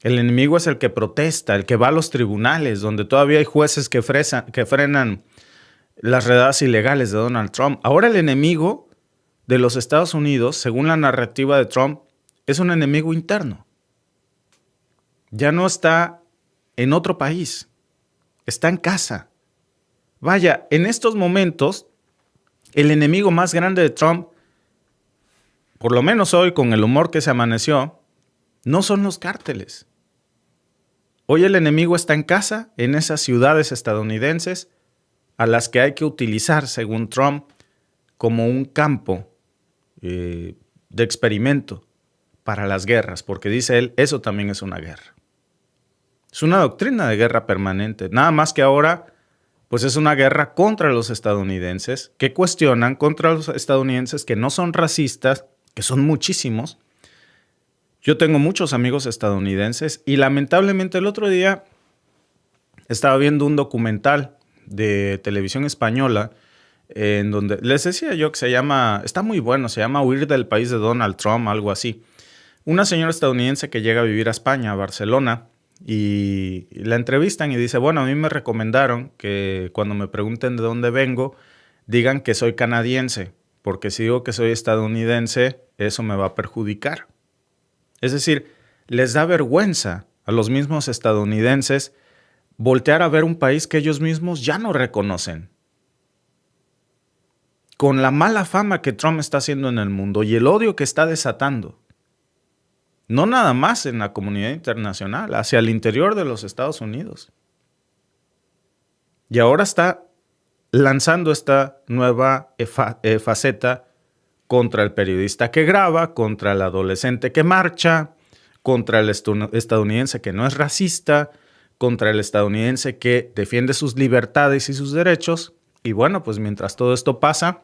El enemigo es el que protesta, el que va a los tribunales, donde todavía hay jueces que frenan las redadas ilegales de Donald Trump. Ahora el enemigo de los Estados Unidos, según la narrativa de Trump, es un enemigo interno. Ya no está en otro país. está en casa. Vaya, en estos momentos, el enemigo más grande de Trump, por lo menos hoy con el humor que se amaneció, no son los cárteles. Hoy el enemigo está en casa, en esas ciudades estadounidenses, a las que hay que utilizar, según Trump, como un campo de experimento para las guerras, porque dice él, eso también es una guerra. Es una doctrina de guerra permanente, nada más que ahora pues es una guerra contra los estadounidenses, que cuestionan, contra los estadounidenses que no son racistas, que son muchísimos. Yo tengo muchos amigos estadounidenses y lamentablemente el otro día estaba viendo un documental de televisión española en donde les decía yo que se llama, está muy bueno, se llama Huir del país de Donald Trump, algo así. Una señora estadounidense que llega a vivir a España, a Barcelona, y la entrevistan y dice, bueno, a mí me recomendaron que cuando me pregunten de dónde vengo, digan que soy canadiense, porque si digo que soy estadounidense, eso me va a perjudicar. Es decir, les da vergüenza a los mismos estadounidenses voltear a ver un país que ellos mismos ya no reconocen. Con la mala fama que Trump está haciendo en el mundo y el odio que está desatando, no nada más en la comunidad internacional, hacia el interior de los Estados Unidos. Y ahora está lanzando esta nueva faceta contra el periodista que graba, contra el adolescente que marcha, contra el estadounidense que no es racista, contra el estadounidense que defiende sus libertades y sus derechos. Y bueno, pues mientras todo esto pasa,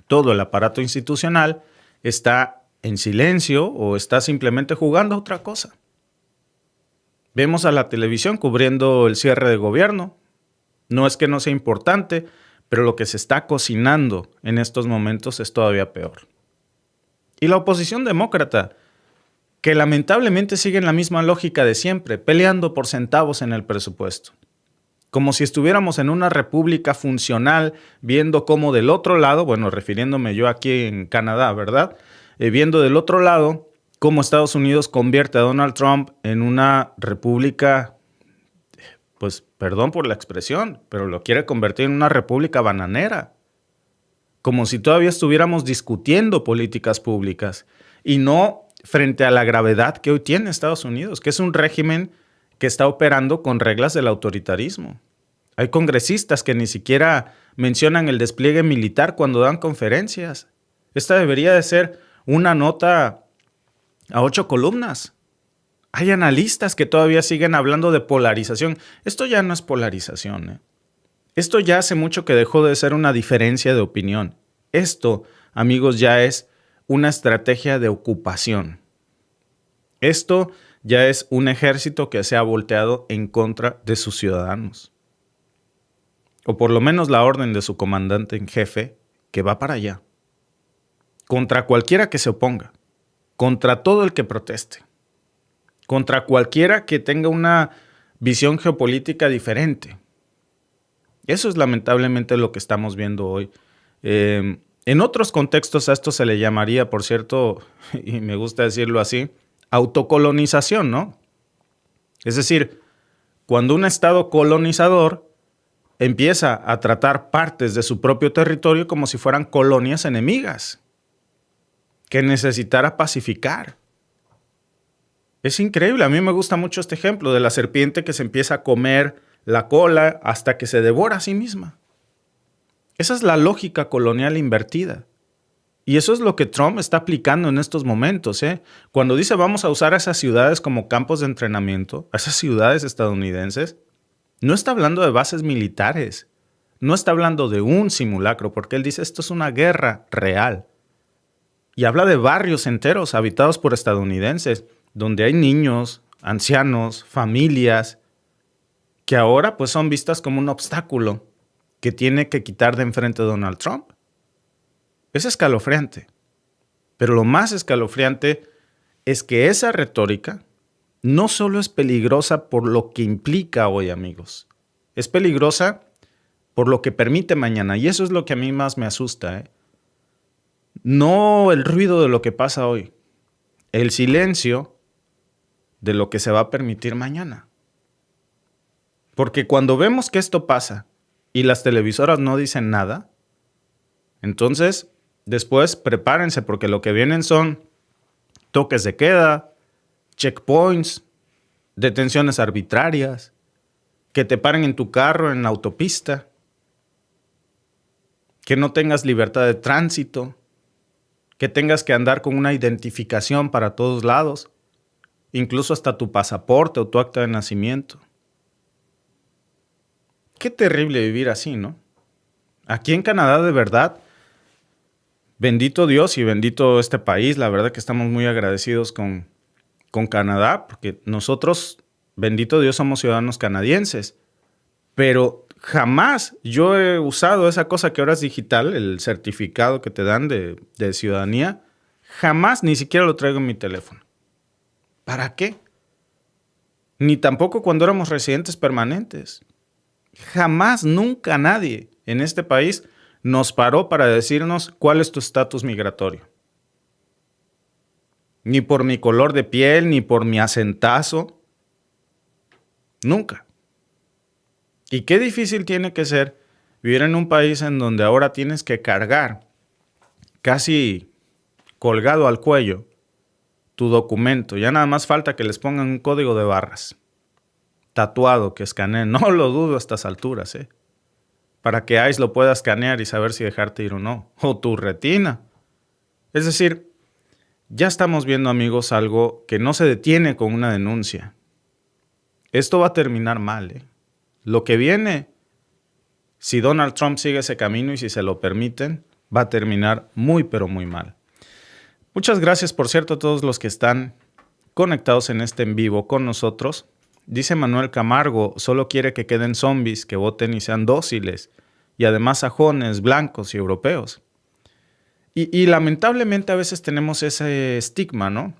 todo el aparato institucional está en silencio o está simplemente jugando a otra cosa. Vemos a la televisión cubriendo el cierre de gobierno. No es que no sea importante, pero lo que se está cocinando en estos momentos es todavía peor. Y la oposición demócrata, que lamentablemente sigue en la misma lógica de siempre, peleando por centavos en el presupuesto. Como si estuviéramos en una república funcional, viendo cómo del otro lado, bueno, refiriéndome yo aquí en Canadá, ¿verdad?, viendo del otro lado cómo Estados Unidos convierte a Donald Trump en una república, pues perdón por la expresión, pero lo quiere convertir en una república bananera. Como si todavía estuviéramos discutiendo políticas públicas y no frente a la gravedad que hoy tiene Estados Unidos, que es un régimen que está operando con reglas del autoritarismo. Hay congresistas que ni siquiera mencionan el despliegue militar cuando dan conferencias. Esta debería de ser una nota a 8 columnas. Hay analistas que todavía siguen hablando de polarización. Esto ya no es polarización, ¿eh? Esto ya hace mucho que dejó de ser una diferencia de opinión. Esto, amigos, ya es una estrategia de ocupación. Esto ya es un ejército que se ha volteado en contra de sus ciudadanos. O por lo menos la orden de su comandante en jefe, que va para allá. Contra cualquiera que se oponga, contra todo el que proteste, contra cualquiera que tenga una visión geopolítica diferente. Eso es lamentablemente lo que estamos viendo hoy. En otros contextos a esto se le llamaría, por cierto, y me gusta decirlo así, autocolonización, ¿no? Es decir, cuando un estado colonizador empieza a tratar partes de su propio territorio como si fueran colonias enemigas que necesitara pacificar. Es increíble, a mí me gusta mucho este ejemplo de la serpiente que se empieza a comer la cola hasta que se devora a sí misma. Esa es la lógica colonial invertida. Y eso es lo que Trump está aplicando en estos momentos, ¿eh? Cuando dice vamos a usar a esas ciudades como campos de entrenamiento, a esas ciudades estadounidenses, no está hablando de bases militares, no está hablando de un simulacro, porque él dice esto es una guerra real. Y habla de barrios enteros habitados por estadounidenses, donde hay niños, ancianos, familias, que ahora pues son vistas como un obstáculo que tiene que quitar de enfrente Donald Trump. Es escalofriante. Pero lo más escalofriante es que esa retórica no solo es peligrosa por lo que implica hoy, amigos. Es peligrosa por lo que permite mañana. Y eso es lo que a mí más me asusta, ¿eh? No el ruido de lo que pasa hoy. El silencio de lo que se va a permitir mañana. Porque cuando vemos que esto pasa y las televisoras no dicen nada, entonces después prepárense porque lo que vienen son toques de queda, checkpoints, detenciones arbitrarias, que te paren en tu carro en la autopista, que no tengas libertad de tránsito, que tengas que andar con una identificación para todos lados, incluso hasta tu pasaporte o tu acta de nacimiento. Qué terrible vivir así, ¿no? Aquí en Canadá, de verdad, bendito Dios y bendito este país, la verdad que estamos muy agradecidos con Canadá, porque nosotros, bendito Dios, somos ciudadanos canadienses, pero jamás yo he usado esa cosa que ahora es digital, el certificado que te dan de ciudadanía, jamás ni siquiera lo traigo en mi teléfono. ¿Para qué? Ni tampoco cuando éramos residentes permanentes. Jamás, nunca nadie en este país nos paró para decirnos cuál es tu estatus migratorio. Ni por mi color de piel, ni por mi acentazo. Nunca. Y qué difícil tiene que ser vivir en un país en donde ahora tienes que cargar casi colgado al cuello tu documento. Ya nada más falta que les pongan un código de barras tatuado que escaneen. No lo dudo a estas alturas, para que ICE lo pueda escanear y saber si dejarte ir o no. O tu retina. Es decir, ya estamos viendo, amigos, algo que no se detiene con una denuncia. Esto va a terminar mal, Lo que viene, si Donald Trump sigue ese camino y si se lo permiten, va a terminar muy, pero muy mal. Muchas gracias, por cierto, a todos los que están conectados en este en vivo con nosotros. Dice Manuel Camargo, solo quiere que queden zombies, que voten y sean dóciles, y además sajones, blancos y europeos. Y lamentablemente a veces tenemos ese estigma, ¿no?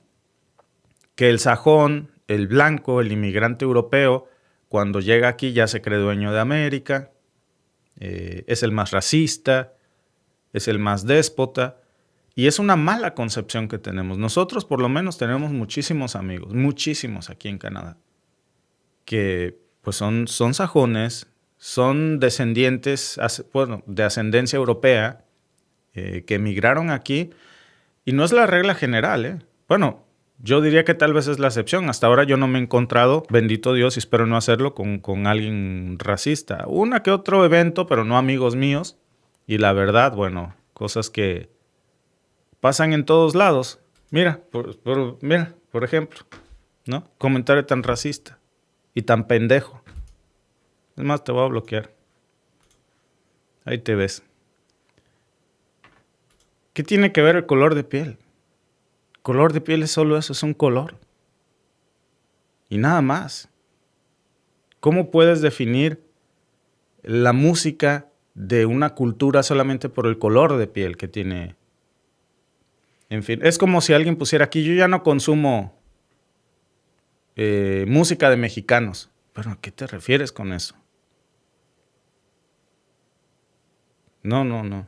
Que el sajón, el blanco, el inmigrante europeo, cuando llega aquí ya se cree dueño de América, es el más racista, es el más déspota, y es una mala concepción que tenemos. Nosotros por lo menos tenemos muchísimos amigos, muchísimos aquí en Canadá, que pues son sajones, son descendientes, de ascendencia europea, que emigraron aquí, y no es la regla general, Bueno, yo diría que tal vez es la excepción. Hasta ahora yo no me he encontrado, bendito Dios, y espero no hacerlo, con alguien racista. Una que otro evento, pero no amigos míos. Y la verdad, bueno, cosas que pasan en todos lados. Mira, por ejemplo, ¿no? Comentario tan racista y tan pendejo. Es más, te voy a bloquear. Ahí te ves. ¿Qué tiene que ver el color de piel? Color de piel es solo eso, es un color. Y nada más. ¿Cómo puedes definir la música de una cultura solamente por el color de piel que tiene? En fin, es como si alguien pusiera aquí, yo ya no consumo música de mexicanos. ¿Pero a qué te refieres con eso? No.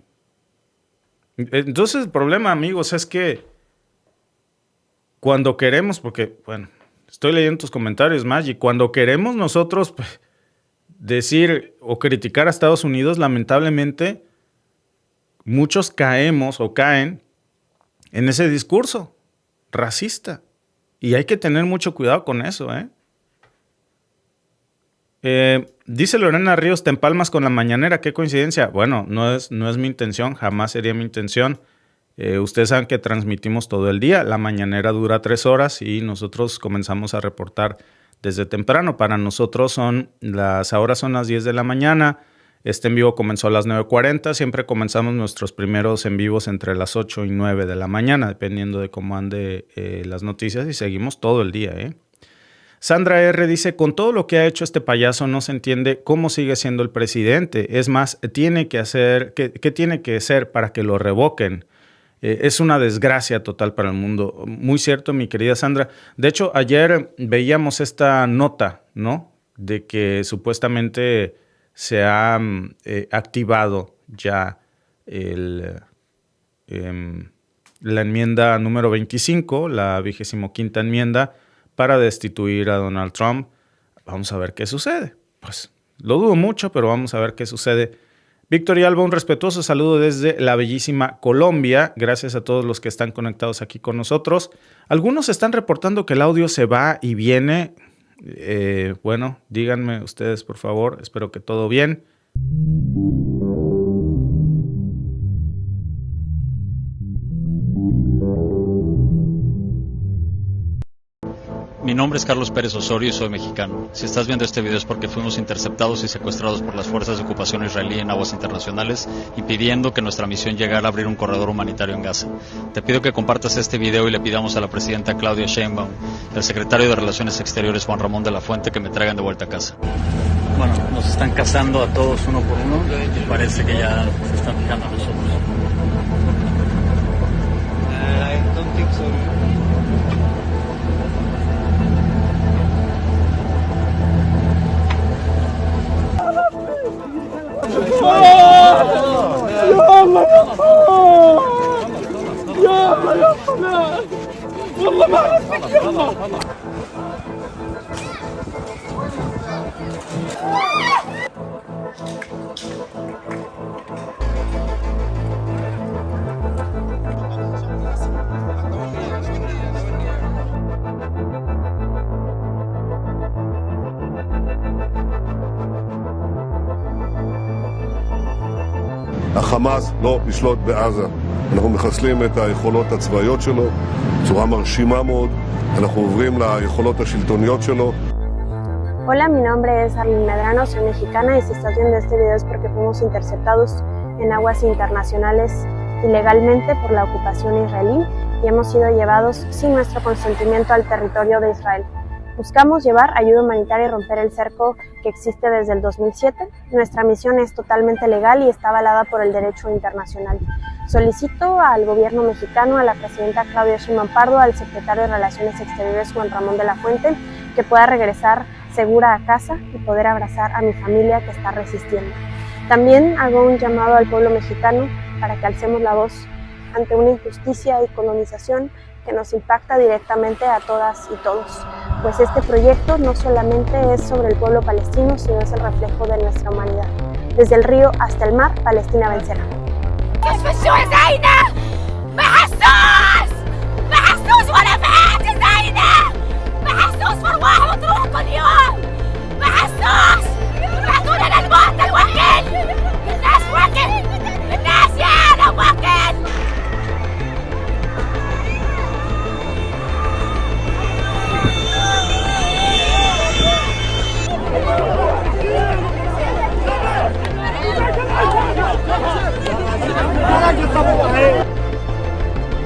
Entonces el problema, amigos, es que cuando queremos, porque, bueno, estoy leyendo tus comentarios, Maggi, cuando queremos nosotros decir o criticar a Estados Unidos, lamentablemente muchos caemos o caen en ese discurso racista. Y hay que tener mucho cuidado con eso, Dice Lorena Ríos, te empalmas con la mañanera, qué coincidencia. Bueno, no es mi intención, jamás sería mi intención. Ustedes saben que transmitimos todo el día, la mañanera dura 3 horas y nosotros comenzamos a reportar desde temprano. Para nosotros ahora son las 10 de la mañana, este en vivo comenzó a las 9:40, siempre comenzamos nuestros primeros en vivos entre las 8 y 9 de la mañana, dependiendo de cómo ande las noticias, y seguimos todo el día, Sandra R. dice, con todo lo que ha hecho este payaso no se entiende cómo sigue siendo el presidente. Es más, ¿qué tiene que hacer para que lo revoquen? Es una desgracia total para el mundo. Muy cierto, mi querida Sandra. De hecho, ayer veíamos esta nota, ¿no? De que supuestamente se ha activado ya la enmienda número 25, la 25ª enmienda, para destituir a Donald Trump. Vamos a ver qué sucede. pues lo dudo mucho, pero vamos a ver qué sucede. Víctor y Alba, un respetuoso saludo desde la bellísima Colombia. Gracias a todos los que están conectados aquí con nosotros. Algunos están reportando que el audio se va y viene. Bueno, díganme ustedes, por favor. Espero que todo bien. Mi nombre es Carlos Pérez Osorio y soy mexicano. Si estás viendo este video es porque fuimos interceptados y secuestrados por las fuerzas de ocupación israelí en aguas internacionales, impidiendo que nuestra misión llegara a abrir un corredor humanitario en Gaza. Te pido que compartas este video y le pidamos a la presidenta Claudia Sheinbaum y al secretario de Relaciones Exteriores Juan Ramón de la Fuente que me traigan de vuelta a casa. Bueno, nos están cazando a todos uno por uno y parece que ya se están fijando a nosotros. I don't think so. החמאס לא ישלוט בעזה. אנחנו מחסלים את היכולות הצבאיות שלו בצורה מרשימה מאוד. אנחנו עוברים ליכולות השלטוניות שלו. Hola, mi nombre es Arlene Medrano, soy mexicana y si estás viendo este video es porque fuimos interceptados en aguas internacionales ilegalmente por la ocupación israelí y hemos sido llevados sin nuestro consentimiento al territorio de Israel. Buscamos llevar ayuda humanitaria y romper el cerco que existe desde el 2007. Nuestra misión es totalmente legal y está avalada por el derecho internacional. Solicito al gobierno mexicano, a la presidenta Claudia Sheinbaum Pardo, al secretario de Relaciones Exteriores Juan Ramón de la Fuente, que pueda regresar segura a casa y poder abrazar a mi familia que está resistiendo. También hago un llamado al pueblo mexicano para que alcemos la voz ante una injusticia y colonización que nos impacta directamente a todas y todos, pues este proyecto no solamente es sobre el pueblo palestino, sino es el reflejo de nuestra humanidad. Desde el río hasta el mar, Palestina vencerá.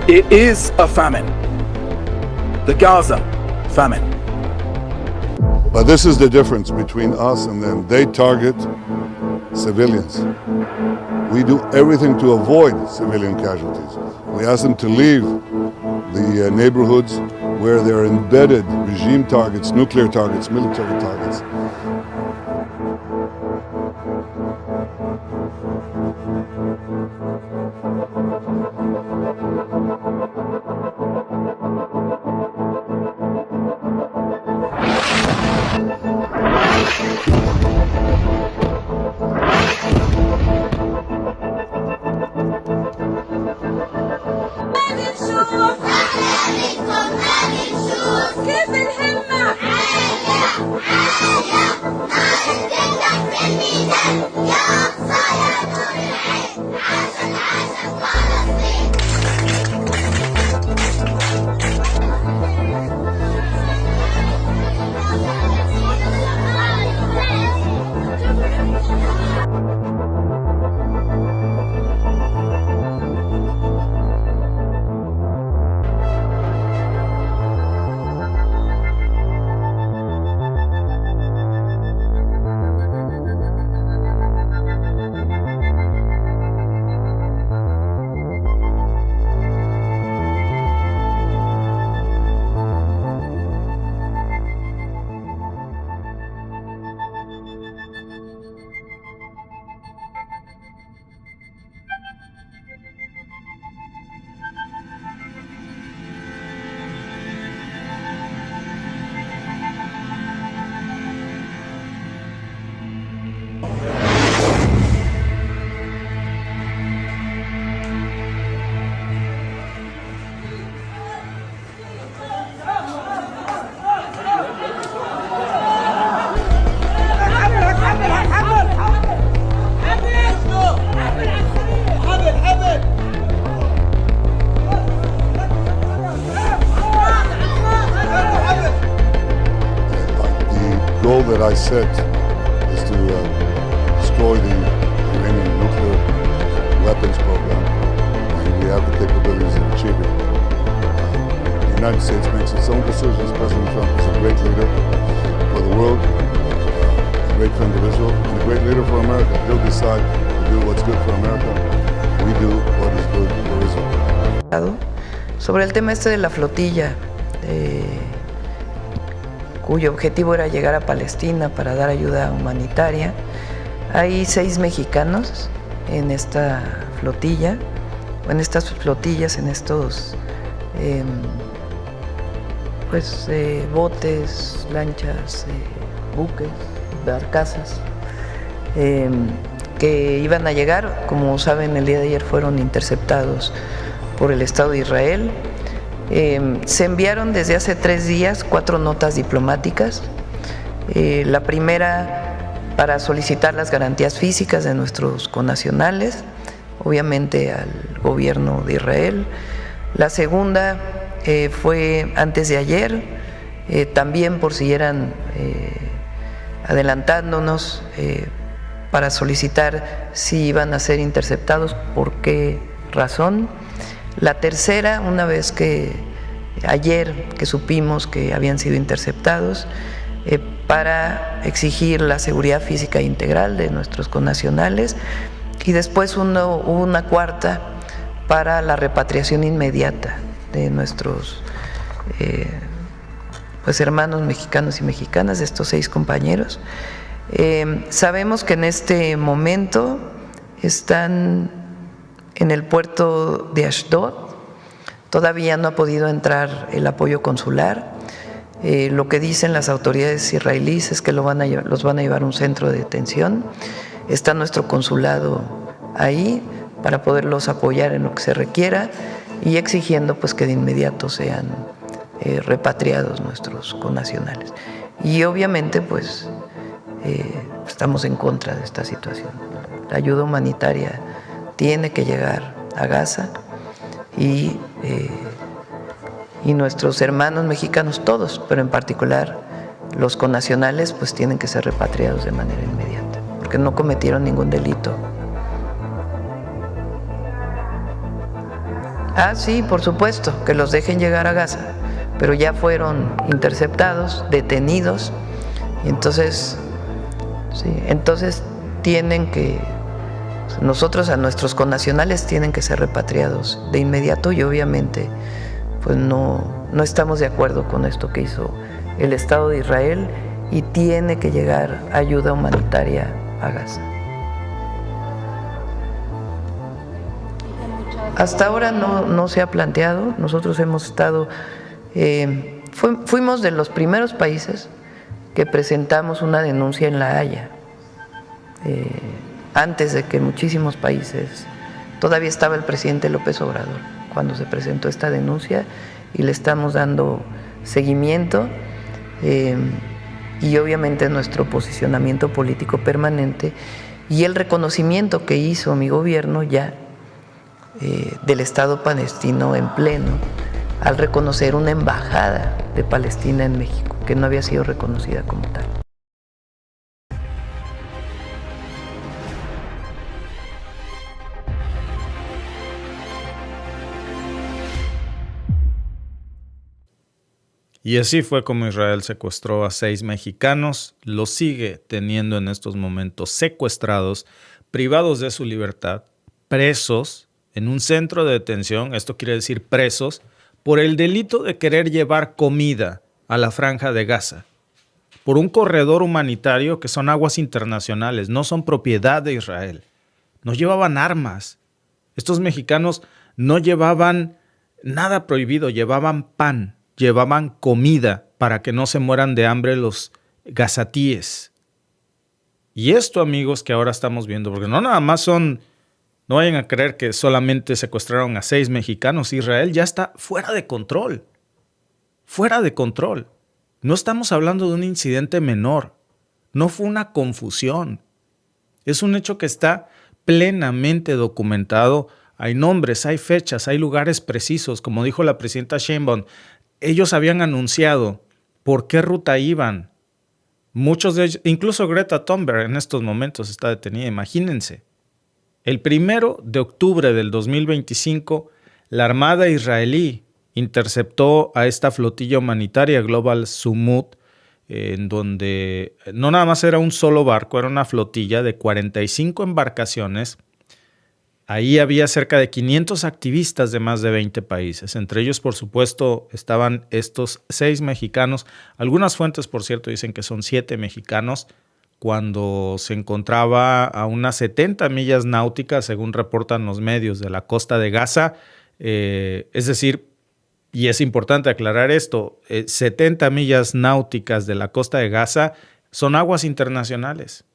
It is a famine. The Gaza famine. But this is the difference between us and them. They target civilians. We do everything to avoid civilian casualties. We ask them to leave the neighborhoods where they're embedded regime targets, nuclear targets, military targets. كيف الهمة؟ عالية عالية عالية goal that I set is to destroy the Iranian nuclear weapons program, and we have the capabilities of achieving it. The United States makes its own decisions. President Trump is a great leader for the world, a great friend of Israel, and a great leader for America. He'll decide to do what's good for America. We do what is good for Israel. Sobre el tema de la flotilla, cuyo objetivo era llegar a Palestina para dar ayuda humanitaria. Hay 6 mexicanos en esta flotilla, en estas flotillas, en estos botes, lanchas, buques, barcazas, que iban a llegar. Como saben, el día de ayer fueron interceptados por el Estado de Israel. Se enviaron desde hace 3 días 4 notas diplomáticas. La primera para solicitar las garantías físicas de nuestros connacionales, obviamente al gobierno de Israel. La segunda fue antes de ayer, también por si eran adelantándonos, para solicitar si iban a ser interceptados, por qué razón. La tercera, una vez que ayer que supimos que habían sido interceptados, para exigir la seguridad física integral de nuestros connacionales, y después hubo una cuarta para la repatriación inmediata de nuestros hermanos mexicanos y mexicanas, de estos 6 compañeros. Sabemos que en este momento están en el puerto de Ashdod. Todavía no ha podido entrar el apoyo consular. Lo que dicen las autoridades israelíes es que los van a llevar a un centro de detención. Está nuestro consulado ahí para poderlos apoyar en lo que se requiera y exigiendo que de inmediato sean repatriados nuestros connacionales. Y obviamente estamos en contra de esta situación. La ayuda humanitaria tiene que llegar a Gaza y nuestros hermanos mexicanos todos, pero en particular los connacionales, tienen que ser repatriados de manera inmediata, porque no cometieron ningún delito. Sí, por supuesto, que los dejen llegar a Gaza, pero ya fueron interceptados, detenidos, y entonces tienen que, nosotros a nuestros connacionales tienen que ser repatriados de inmediato, y obviamente no estamos de acuerdo con esto que hizo el Estado de Israel, y tiene que llegar ayuda humanitaria a Gaza. Hasta ahora no se ha planteado. Nosotros hemos estado, fuimos de los primeros países que presentamos una denuncia en La Haya, antes de que muchísimos países, todavía estaba el presidente López Obrador cuando se presentó esta denuncia, y le estamos dando seguimiento, y obviamente nuestro posicionamiento político permanente y el reconocimiento que hizo mi gobierno ya del Estado palestino en pleno, al reconocer una embajada de Palestina en México, que no había sido reconocida como tal. Y así fue como Israel secuestró a 6 mexicanos, los sigue teniendo en estos momentos secuestrados, privados de su libertad, presos en un centro de detención, esto quiere decir presos, por el delito de querer llevar comida a la Franja de Gaza, por un corredor humanitario que son aguas internacionales, no son propiedad de Israel. No llevaban armas. Estos mexicanos no llevaban nada prohibido, llevaban pan, llevaban comida para que no se mueran de hambre los gazatíes. Y esto, amigos, que ahora estamos viendo, porque no nada más son, no vayan a creer que solamente secuestraron a 6 mexicanos. Israel ya está fuera de control. Fuera de control. No estamos hablando de un incidente menor. No fue una confusión. Es un hecho que está plenamente documentado. Hay nombres, hay fechas, hay lugares precisos. Como dijo la presidenta Sheinbaum, ellos habían anunciado por qué ruta iban. Muchos de ellos, incluso Greta Thunberg en estos momentos está detenida, imagínense. El 1 de octubre del 2025, la Armada israelí interceptó a esta flotilla humanitaria Global Sumut, en donde no nada más era un solo barco, era una flotilla de 45 embarcaciones. Ahí había cerca de 500 activistas de más de 20 países. Entre ellos, por supuesto, estaban estos 6 mexicanos. Algunas fuentes, por cierto, dicen que son 7 mexicanos, cuando se encontraba a unas 70 millas náuticas, según reportan los medios, de la costa de Gaza. Es decir, y es importante aclarar esto, 70 millas náuticas de la costa de Gaza son aguas internacionales.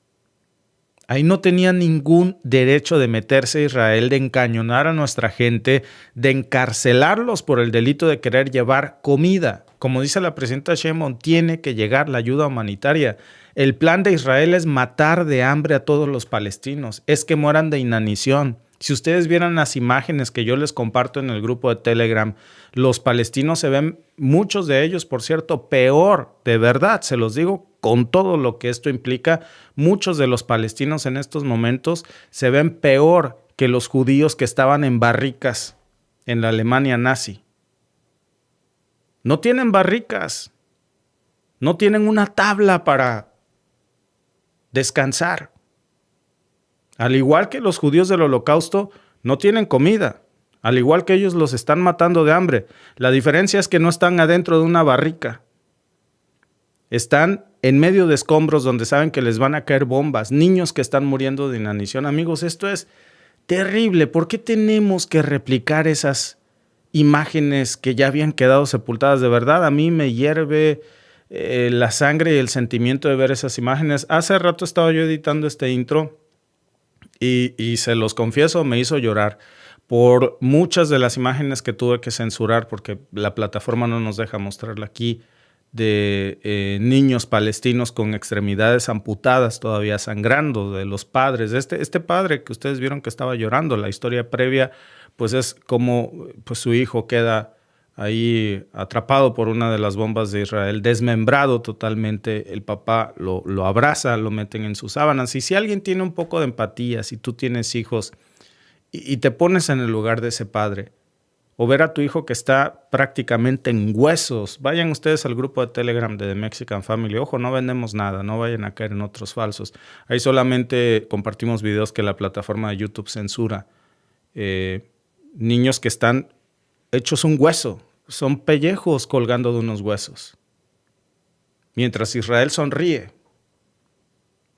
Ahí no tenía ningún derecho de meterse Israel, de encañonar a nuestra gente, de encarcelarlos por el delito de querer llevar comida. Como dice la presidenta Sheinbaum, tiene que llegar la ayuda humanitaria. El plan de Israel es matar de hambre a todos los palestinos, es que mueran de inanición. Si ustedes vieran las imágenes que yo les comparto en el grupo de Telegram, los palestinos se ven, muchos de ellos, por cierto, peor, de verdad, se los digo con todo lo que esto implica, muchos de los palestinos en estos momentos se ven peor que los judíos que estaban en barricas en la Alemania nazi. No tienen barricas, no tienen una tabla para descansar. Al igual que los judíos del Holocausto, no tienen comida. Al igual que ellos los están matando de hambre. La diferencia es que no están adentro de una barrica. Están en medio de escombros donde saben que les van a caer bombas. Niños que están muriendo de inanición. Amigos, esto es terrible. ¿Por qué tenemos que replicar esas imágenes que ya habían quedado sepultadas? De verdad, a mí me hierve la sangre y el sentimiento de ver esas imágenes. Hace rato estaba yo editando este intro y se los confieso, me hizo llorar por muchas de las imágenes que tuve que censurar porque la plataforma no nos deja mostrarla aquí, de niños palestinos con extremidades amputadas, todavía sangrando, de los padres. Este padre que ustedes vieron que estaba llorando, la historia previa, pues es como pues, su hijo queda ahí atrapado por una de las bombas de Israel, desmembrado totalmente. El papá lo abraza, lo meten en sus sábanas. Y si alguien tiene un poco de empatía, si tú tienes hijos y te pones en el lugar de ese padre, o ver a tu hijo que está prácticamente en huesos, vayan ustedes al grupo de Telegram de The Mexican Family. Ojo, no vendemos nada, no vayan a caer en otros falsos. Ahí solamente compartimos videos que la plataforma de YouTube censura. Niños que están hechos un hueso, son pellejos colgando de unos huesos. Mientras Israel sonríe,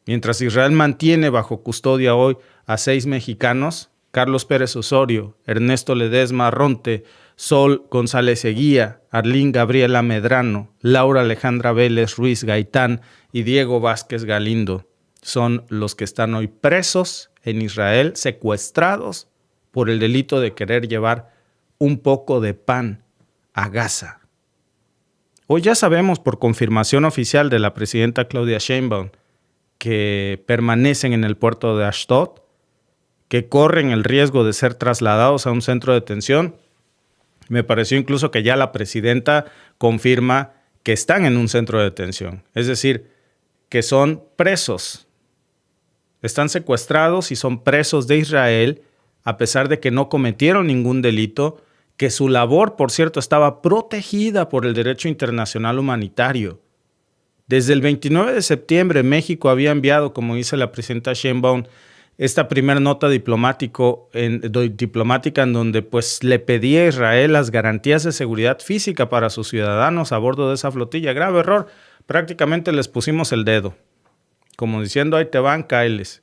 mientras Israel mantiene bajo custodia hoy a 6 mexicanos, Carlos Pérez Osorio, Ernesto Ledesma Arronte, Sol González Eguía, Arlín Gabriela Medrano, Laura Alejandra Vélez Ruiz Gaitán y Diego Vázquez Galindo son los que están hoy presos en Israel, secuestrados por el delito de querer llevar un poco de pan a Gaza. Hoy ya sabemos por confirmación oficial de la presidenta Claudia Sheinbaum que permanecen en el puerto de Ashdod, que corren el riesgo de ser trasladados a un centro de detención. Me pareció incluso que ya la presidenta confirma que están en un centro de detención, es decir, que son presos. Están secuestrados y son presos de Israel a pesar de que no cometieron ningún delito, que su labor, por cierto, estaba protegida por el derecho internacional humanitario. Desde el 29 de septiembre, México había enviado, como dice la presidenta Sheinbaum, esta primera nota diplomática en donde pues, le pedía a Israel las garantías de seguridad física para sus ciudadanos a bordo de esa flotilla. Grave error, prácticamente les pusimos el dedo, como diciendo, ahí te van, cáeles.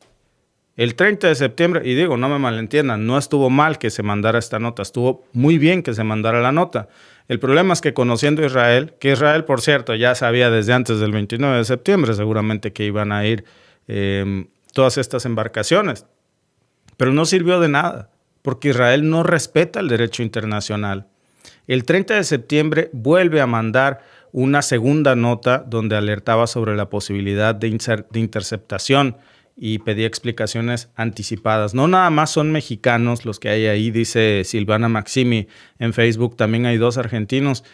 El 30 de septiembre, y digo, no me malentiendan, no estuvo mal que se mandara esta nota, estuvo muy bien que se mandara la nota. El problema es que conociendo a Israel, que Israel, por cierto, ya sabía desde antes del 29 de septiembre seguramente que iban a ir todas estas embarcaciones, pero no sirvió de nada, porque Israel no respeta el derecho internacional. El 30 de septiembre vuelve a mandar una segunda nota donde alertaba sobre la posibilidad de interceptación y pedía explicaciones anticipadas. No nada más son mexicanos los que hay ahí, dice Silvana Maximi en Facebook, también hay 2 argentinos.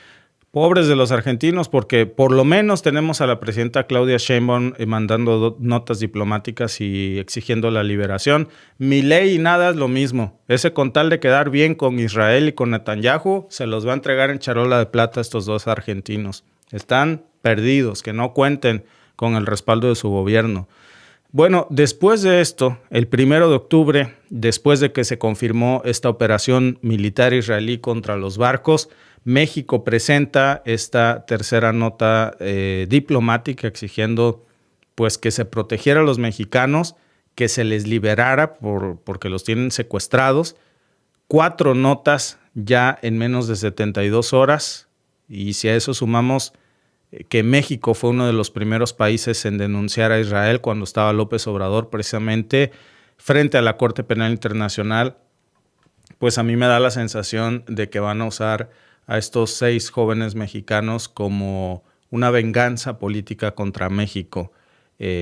Pobres de los argentinos, porque por lo menos tenemos a la presidenta Claudia Sheinbaum mandando notas diplomáticas y exigiendo la liberación. Milei y nada es lo mismo. Ese, con tal de quedar bien con Israel y con Netanyahu, se los va a entregar en charola de plata a estos dos argentinos. Están perdidos, que no cuenten con el respaldo de su gobierno. Bueno, después de esto, el 1 de octubre, después de que se confirmó esta operación militar israelí contra los barcos, México presenta esta tercera nota diplomática exigiendo pues, que se protegiera a los mexicanos, que se les liberara porque los tienen secuestrados. 4 notas ya en menos de 72 horas, y si a eso sumamos que México fue uno de los primeros países en denunciar a Israel cuando estaba López Obrador precisamente frente a la Corte Penal Internacional, pues a mí me da la sensación de que van a usar a estos 6 jóvenes mexicanos como una venganza política contra México,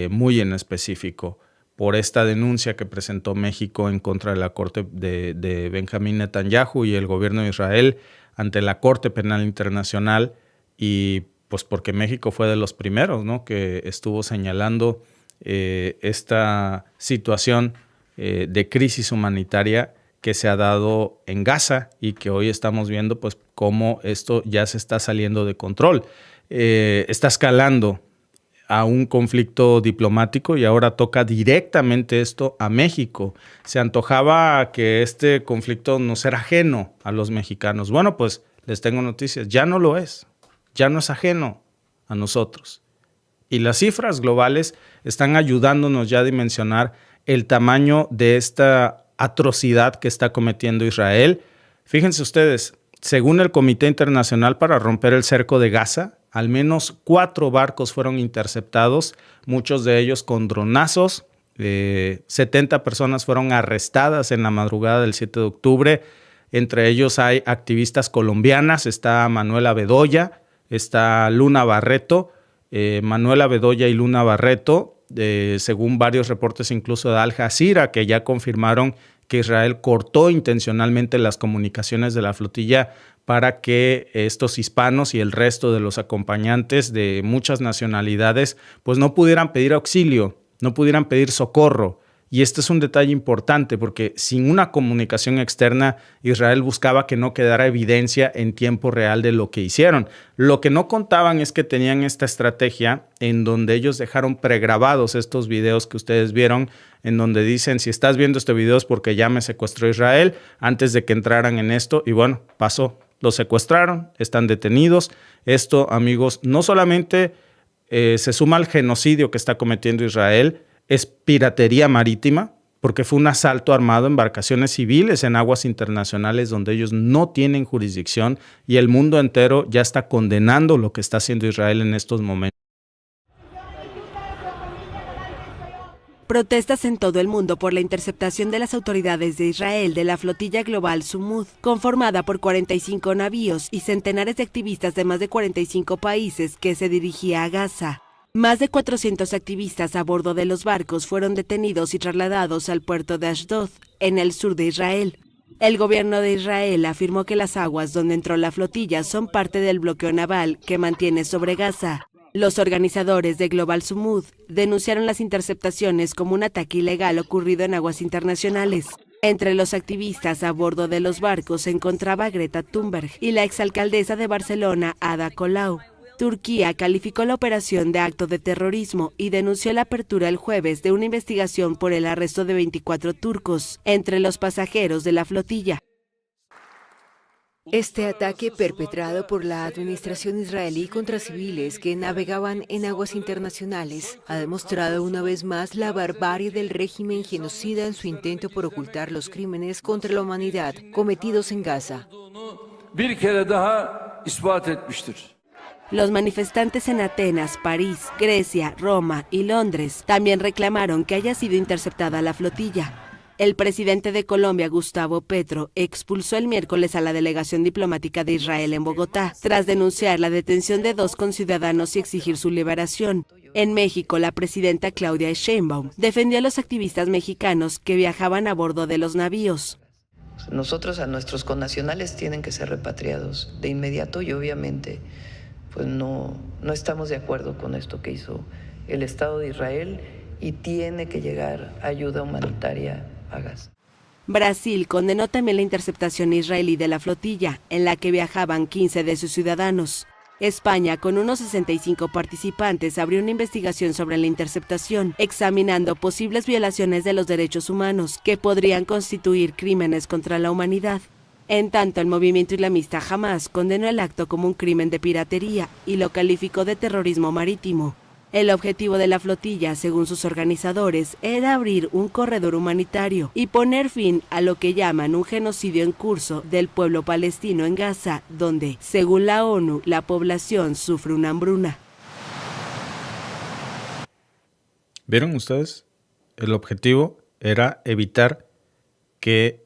muy en específico, por esta denuncia que presentó México en contra de la Corte de Benjamín Netanyahu y el gobierno de Israel ante la Corte Penal Internacional, y pues porque México fue de los primeros, ¿no?, que estuvo señalando esta situación de crisis humanitaria que se ha dado en Gaza y que hoy estamos viendo pues cómo esto ya se está saliendo de control. Está escalando a un conflicto diplomático y ahora toca directamente esto a México. Se antojaba que este conflicto no será ajeno a los mexicanos. Bueno, pues les tengo noticias, ya no lo es, ya no es ajeno a nosotros. Y las cifras globales están ayudándonos ya a dimensionar el tamaño de esta atrocidad que está cometiendo Israel. Fíjense ustedes, según el Comité Internacional para Romper el Cerco de Gaza, al menos 4 barcos fueron interceptados, muchos de ellos con dronazos. 70 personas fueron arrestadas en la madrugada del 7 de octubre. Entre ellos hay activistas colombianas, está Manuela Bedoya, está Luna Barreto. Manuela Bedoya y Luna Barreto, según varios reportes incluso de Al Jazeera, que ya confirmaron que Israel cortó intencionalmente las comunicaciones de la flotilla para que estos hispanos y el resto de los acompañantes de muchas nacionalidades pues no pudieran pedir auxilio, no pudieran pedir socorro. Y este es un detalle importante porque sin una comunicación externa, Israel buscaba que no quedara evidencia en tiempo real de lo que hicieron. Lo que no contaban es que tenían esta estrategia en donde ellos dejaron pregrabados estos videos que ustedes vieron, en donde dicen, si estás viendo este video es porque ya me secuestró Israel, antes de que entraran en esto. Y bueno, pasó, los secuestraron, están detenidos. Esto, amigos, no solamente se suma al genocidio que está cometiendo Israel, es piratería marítima, porque fue un asalto armado a embarcaciones civiles en aguas internacionales donde ellos no tienen jurisdicción, y el mundo entero ya está condenando lo que está haciendo Israel en estos momentos. Protestas en todo el mundo por la interceptación de las autoridades de Israel de la flotilla global Sumud, conformada por 45 navíos y centenares de activistas de más de 45 países que se dirigía a Gaza. Más de 400 activistas a bordo de los barcos fueron detenidos y trasladados al puerto de Ashdod, en el sur de Israel. El gobierno de Israel afirmó que las aguas donde entró la flotilla son parte del bloqueo naval que mantiene sobre Gaza. Los organizadores de Global Sumud denunciaron las interceptaciones como un ataque ilegal ocurrido en aguas internacionales. Entre los activistas a bordo de los barcos se encontraba Greta Thunberg y la exalcaldesa de Barcelona, Ada Colau. Turquía calificó la operación de acto de terrorismo y denunció la apertura el jueves de una investigación por el arresto de 24 turcos, entre los pasajeros de la flotilla. Este ataque perpetrado por la administración israelí contra civiles que navegaban en aguas internacionales ha demostrado una vez más la barbarie del régimen genocida en su intento por ocultar los crímenes contra la humanidad cometidos en Gaza. Los manifestantes en Atenas, París, Grecia, Roma y Londres también reclamaron que haya sido interceptada la flotilla. El presidente de Colombia, Gustavo Petro, expulsó el miércoles a la delegación diplomática de Israel en Bogotá, tras denunciar la detención de 2 conciudadanos y exigir su liberación. En México, la presidenta Claudia Sheinbaum defendió a los activistas mexicanos que viajaban a bordo de los navíos. Nosotros, a nuestros connacionales tienen que ser repatriados de inmediato y obviamente pues no estamos de acuerdo con esto que hizo el Estado de Israel y tiene que llegar ayuda humanitaria a Gaza. Brasil condenó también la interceptación israelí de la flotilla, en la que viajaban 15 de sus ciudadanos. España, con unos 65 participantes, abrió una investigación sobre la interceptación, examinando posibles violaciones de los derechos humanos que podrían constituir crímenes contra la humanidad. En tanto, el movimiento islamista Hamas condenó el acto como un crimen de piratería y lo calificó de terrorismo marítimo. El objetivo de la flotilla, según sus organizadores, era abrir un corredor humanitario y poner fin a lo que llaman un genocidio en curso del pueblo palestino en Gaza, donde, según la ONU, la población sufre una hambruna. ¿Vieron ustedes? El objetivo era evitar que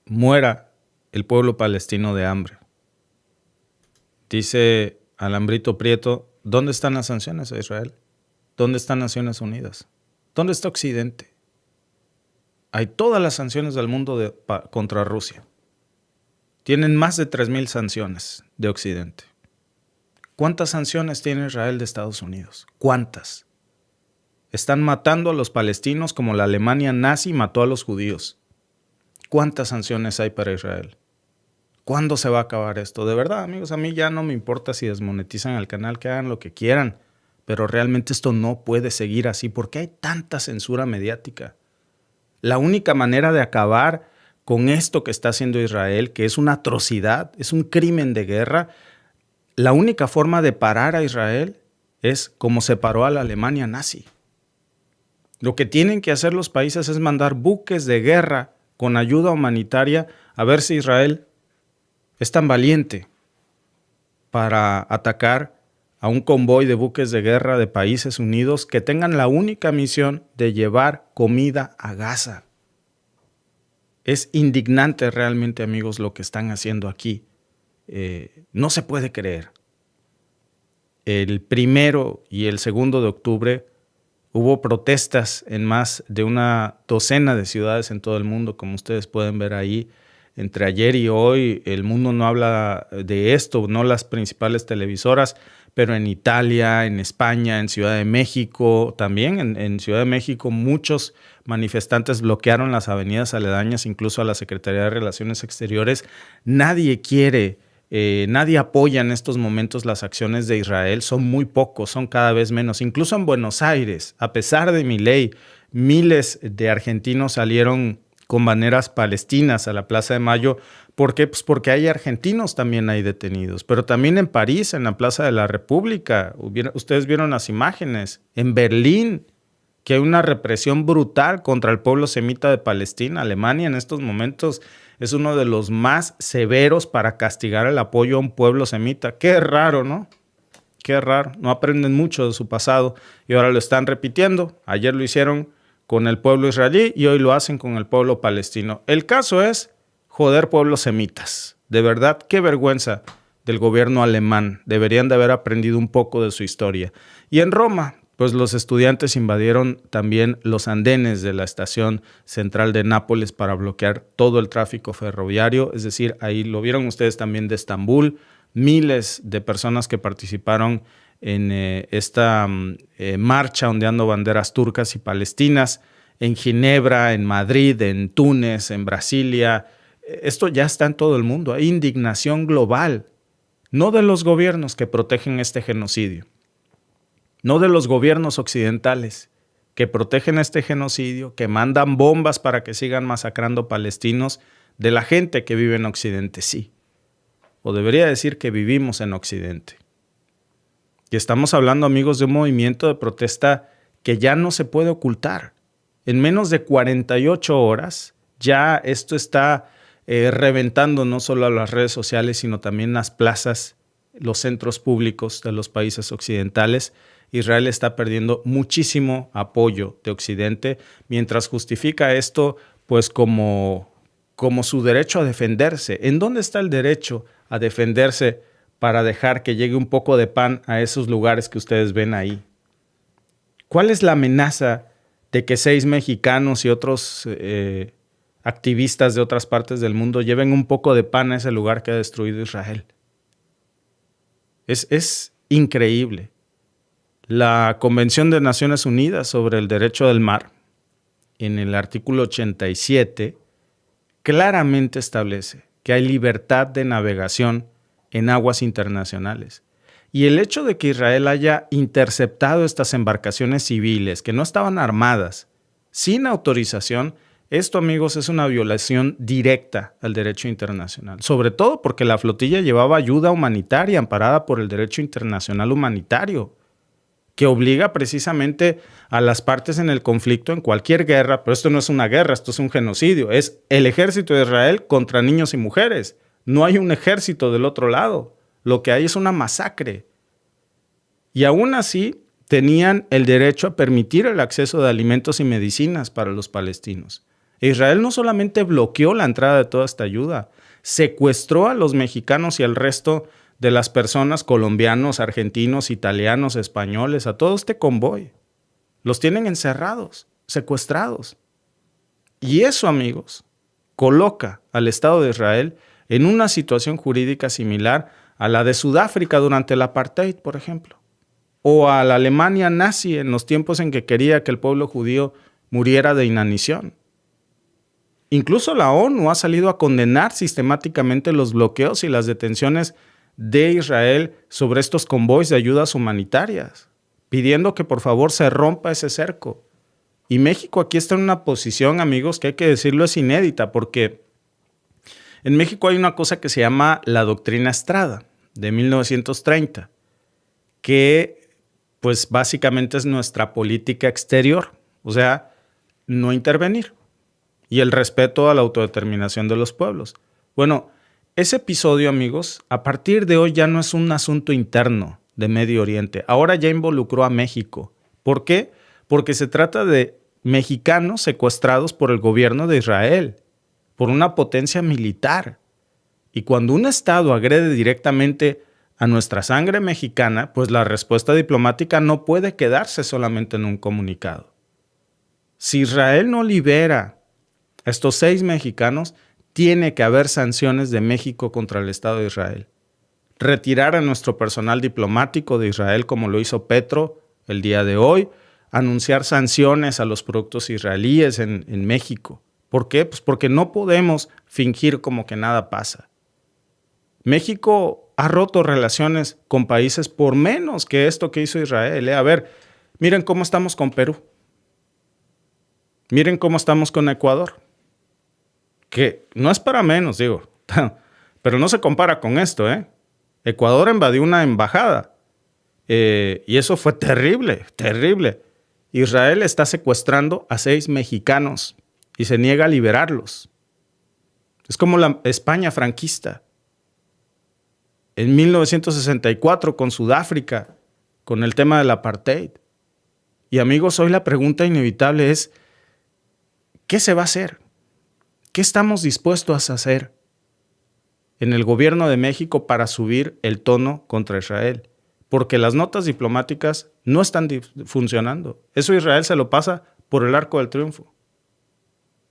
muera el pueblo palestino de hambre. Dice Alambrito Prieto, ¿dónde están las sanciones a Israel? ¿Dónde están Naciones Unidas? ¿Dónde está Occidente? Hay todas las sanciones del mundo contra Rusia. Tienen más de 3,000 sanciones de Occidente. ¿Cuántas sanciones tiene Israel de Estados Unidos? ¿Cuántas? Están matando a los palestinos como la Alemania nazi mató a los judíos. ¿Cuántas sanciones hay para Israel? ¿Cuándo se va a acabar esto? De verdad, amigos, a mí ya no me importa si desmonetizan el canal, que hagan lo que quieran, pero realmente esto no puede seguir así. ¿Por qué hay tanta censura mediática? La única manera de acabar con esto que está haciendo Israel, que es una atrocidad, es un crimen de guerra, la única forma de parar a Israel es como se paró a la Alemania nazi. Lo que tienen que hacer los países es mandar buques de guerra con ayuda humanitaria a ver si Israel es tan valiente para atacar a un convoy de buques de guerra de países unidos que tengan la única misión de llevar comida a Gaza. Es indignante realmente, amigos, lo que están haciendo aquí. No se puede creer. El 1 y el 2 de octubre hubo protestas en más de una docena de ciudades en todo el mundo, como ustedes pueden ver ahí. Entre ayer y hoy el mundo no habla de esto, no las principales televisoras, pero en Italia, en España, en Ciudad de México, también en Ciudad de México muchos manifestantes bloquearon las avenidas aledañas, incluso a la Secretaría de Relaciones Exteriores. Nadie apoya en estos momentos las acciones de Israel, son muy pocos, son cada vez menos. Incluso en Buenos Aires, a pesar de Milei, miles de argentinos salieron con banderas palestinas a la Plaza de Mayo. ¿Por qué? Pues porque hay argentinos también ahí detenidos, pero también en París, en la Plaza de la República, ustedes vieron las imágenes, en Berlín, que hay una represión brutal contra el pueblo semita de Palestina. Alemania en estos momentos es uno de los más severos para castigar el apoyo a un pueblo semita. Qué raro, ¿no? Qué raro, no aprenden mucho de su pasado y ahora lo están repitiendo. Ayer lo hicieron con el pueblo israelí y hoy lo hacen con el pueblo palestino. El caso es joder pueblos semitas. De verdad, qué vergüenza del gobierno alemán. Deberían de haber aprendido un poco de su historia. Y en Roma, pues los estudiantes invadieron también los andenes de la estación central de Nápoles para bloquear todo el tráfico ferroviario. Es decir, ahí lo vieron ustedes también de Estambul. Miles de personas que participaron en esta marcha ondeando banderas turcas y palestinas, en Ginebra, en Madrid, en Túnez, en Brasilia. Esto ya está en todo el mundo. Hay indignación global, no de los gobiernos que protegen este genocidio, no de los gobiernos occidentales que protegen este genocidio, que mandan bombas para que sigan masacrando palestinos, de la gente que vive en Occidente, sí. O debería decir que vivimos en Occidente. Y estamos hablando, amigos, de un movimiento de protesta que ya no se puede ocultar. En menos de 48 horas ya esto está reventando no solo a las redes sociales, sino también las plazas, los centros públicos de los países occidentales. Israel está perdiendo muchísimo apoyo de Occidente, mientras justifica esto pues como su derecho a defenderse. ¿En dónde está el derecho a defenderse para dejar que llegue un poco de pan a esos lugares que ustedes ven ahí? ¿Cuál es la amenaza de que 6 mexicanos y otros activistas de otras partes del mundo lleven un poco de pan a ese lugar que ha destruido Israel. Es increíble. La Convención de Naciones Unidas sobre el Derecho del Mar, en el artículo 87, claramente establece que hay libertad de navegación en aguas internacionales. Y el hecho de que Israel haya interceptado estas embarcaciones civiles que no estaban armadas, sin autorización, esto, amigos, es una violación directa al derecho internacional. Sobre todo porque la flotilla llevaba ayuda humanitaria amparada por el derecho internacional humanitario, que obliga precisamente a las partes en el conflicto en cualquier guerra, pero esto no es una guerra, esto es un genocidio, es el ejército de Israel contra niños y mujeres. No hay un ejército del otro lado, lo que hay es una masacre. Y aún así tenían el derecho a permitir el acceso de alimentos y medicinas para los palestinos. Israel no solamente bloqueó la entrada de toda esta ayuda, secuestró a los mexicanos y al resto de las personas, colombianos, argentinos, italianos, españoles, a todo este convoy. Los tienen encerrados, secuestrados. Y eso, amigos, coloca al Estado de Israel en una situación jurídica similar a la de Sudáfrica durante el apartheid, por ejemplo, o a la Alemania nazi en los tiempos en que quería que el pueblo judío muriera de inanición. Incluso la ONU ha salido a condenar sistemáticamente los bloqueos y las detenciones de Israel sobre estos convoys de ayudas humanitarias, pidiendo que por favor se rompa ese cerco. Y México aquí está en una posición, amigos, que hay que decirlo es inédita, porque en México hay una cosa que se llama la doctrina Estrada, de 1930, que pues básicamente es nuestra política exterior, o sea, no intervenir, y el respeto a la autodeterminación de los pueblos. Bueno, ese episodio, amigos, a partir de hoy ya no es un asunto interno de Medio Oriente, ahora ya involucró a México. ¿Por qué? Porque se trata de mexicanos secuestrados por el gobierno de Israel, por una potencia militar. Y cuando un Estado agrede directamente a nuestra sangre mexicana, pues la respuesta diplomática no puede quedarse solamente en un comunicado. Si Israel no libera a estos 6 mexicanos, tiene que haber sanciones de México contra el Estado de Israel. Retirar a nuestro personal diplomático de Israel, como lo hizo Petro el día de hoy, anunciar sanciones a los productos israelíes en México. ¿Por qué? Pues porque no podemos fingir como que nada pasa. México ha roto relaciones con países por menos que esto que hizo Israel. A ver, miren cómo estamos con Perú. Miren cómo estamos con Ecuador. Que no es para menos, digo, pero no se compara con esto, ¿eh? Ecuador invadió una embajada y eso fue terrible, terrible. Israel está secuestrando a 6 mexicanos y se niega a liberarlos. Es como la España franquista. En 1964 con Sudáfrica, con el tema del apartheid. Y amigos, hoy la pregunta inevitable es, ¿qué se va a hacer? ¿Qué estamos dispuestos a hacer en el gobierno de México para subir el tono contra Israel? Porque las notas diplomáticas no están funcionando. Eso Israel se lo pasa por el arco del triunfo.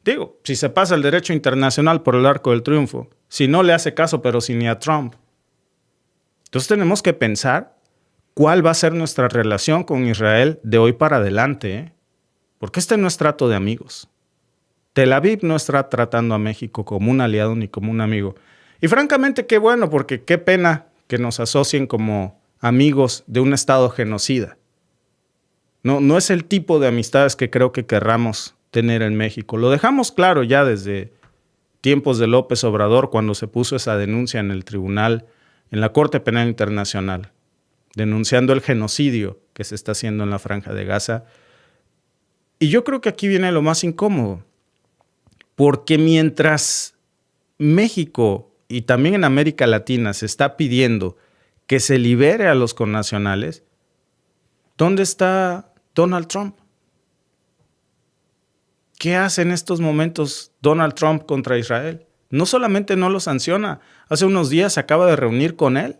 Digo, si se pasa el derecho internacional por el arco del triunfo, si no le hace caso, pero si ni a Trump. Entonces tenemos que pensar cuál va a ser nuestra relación con Israel de hoy para adelante, ¿eh? Porque este no es trato de amigos. Tel Aviv no está tratando a México como un aliado ni como un amigo. Y francamente, qué bueno, porque qué pena que nos asocien como amigos de un Estado genocida. No es el tipo de amistades que creo que querramos tener en México. Lo dejamos claro ya desde tiempos de López Obrador, cuando se puso esa denuncia en el tribunal, en la Corte Penal Internacional, denunciando el genocidio que se está haciendo en la Franja de Gaza. Y yo creo que aquí viene lo más incómodo. Porque mientras México y también en América Latina se está pidiendo que se libere a los connacionales, ¿dónde está Donald Trump? ¿Qué hace en estos momentos Donald Trump contra Israel? No solamente no lo sanciona, hace unos días se acaba de reunir con él,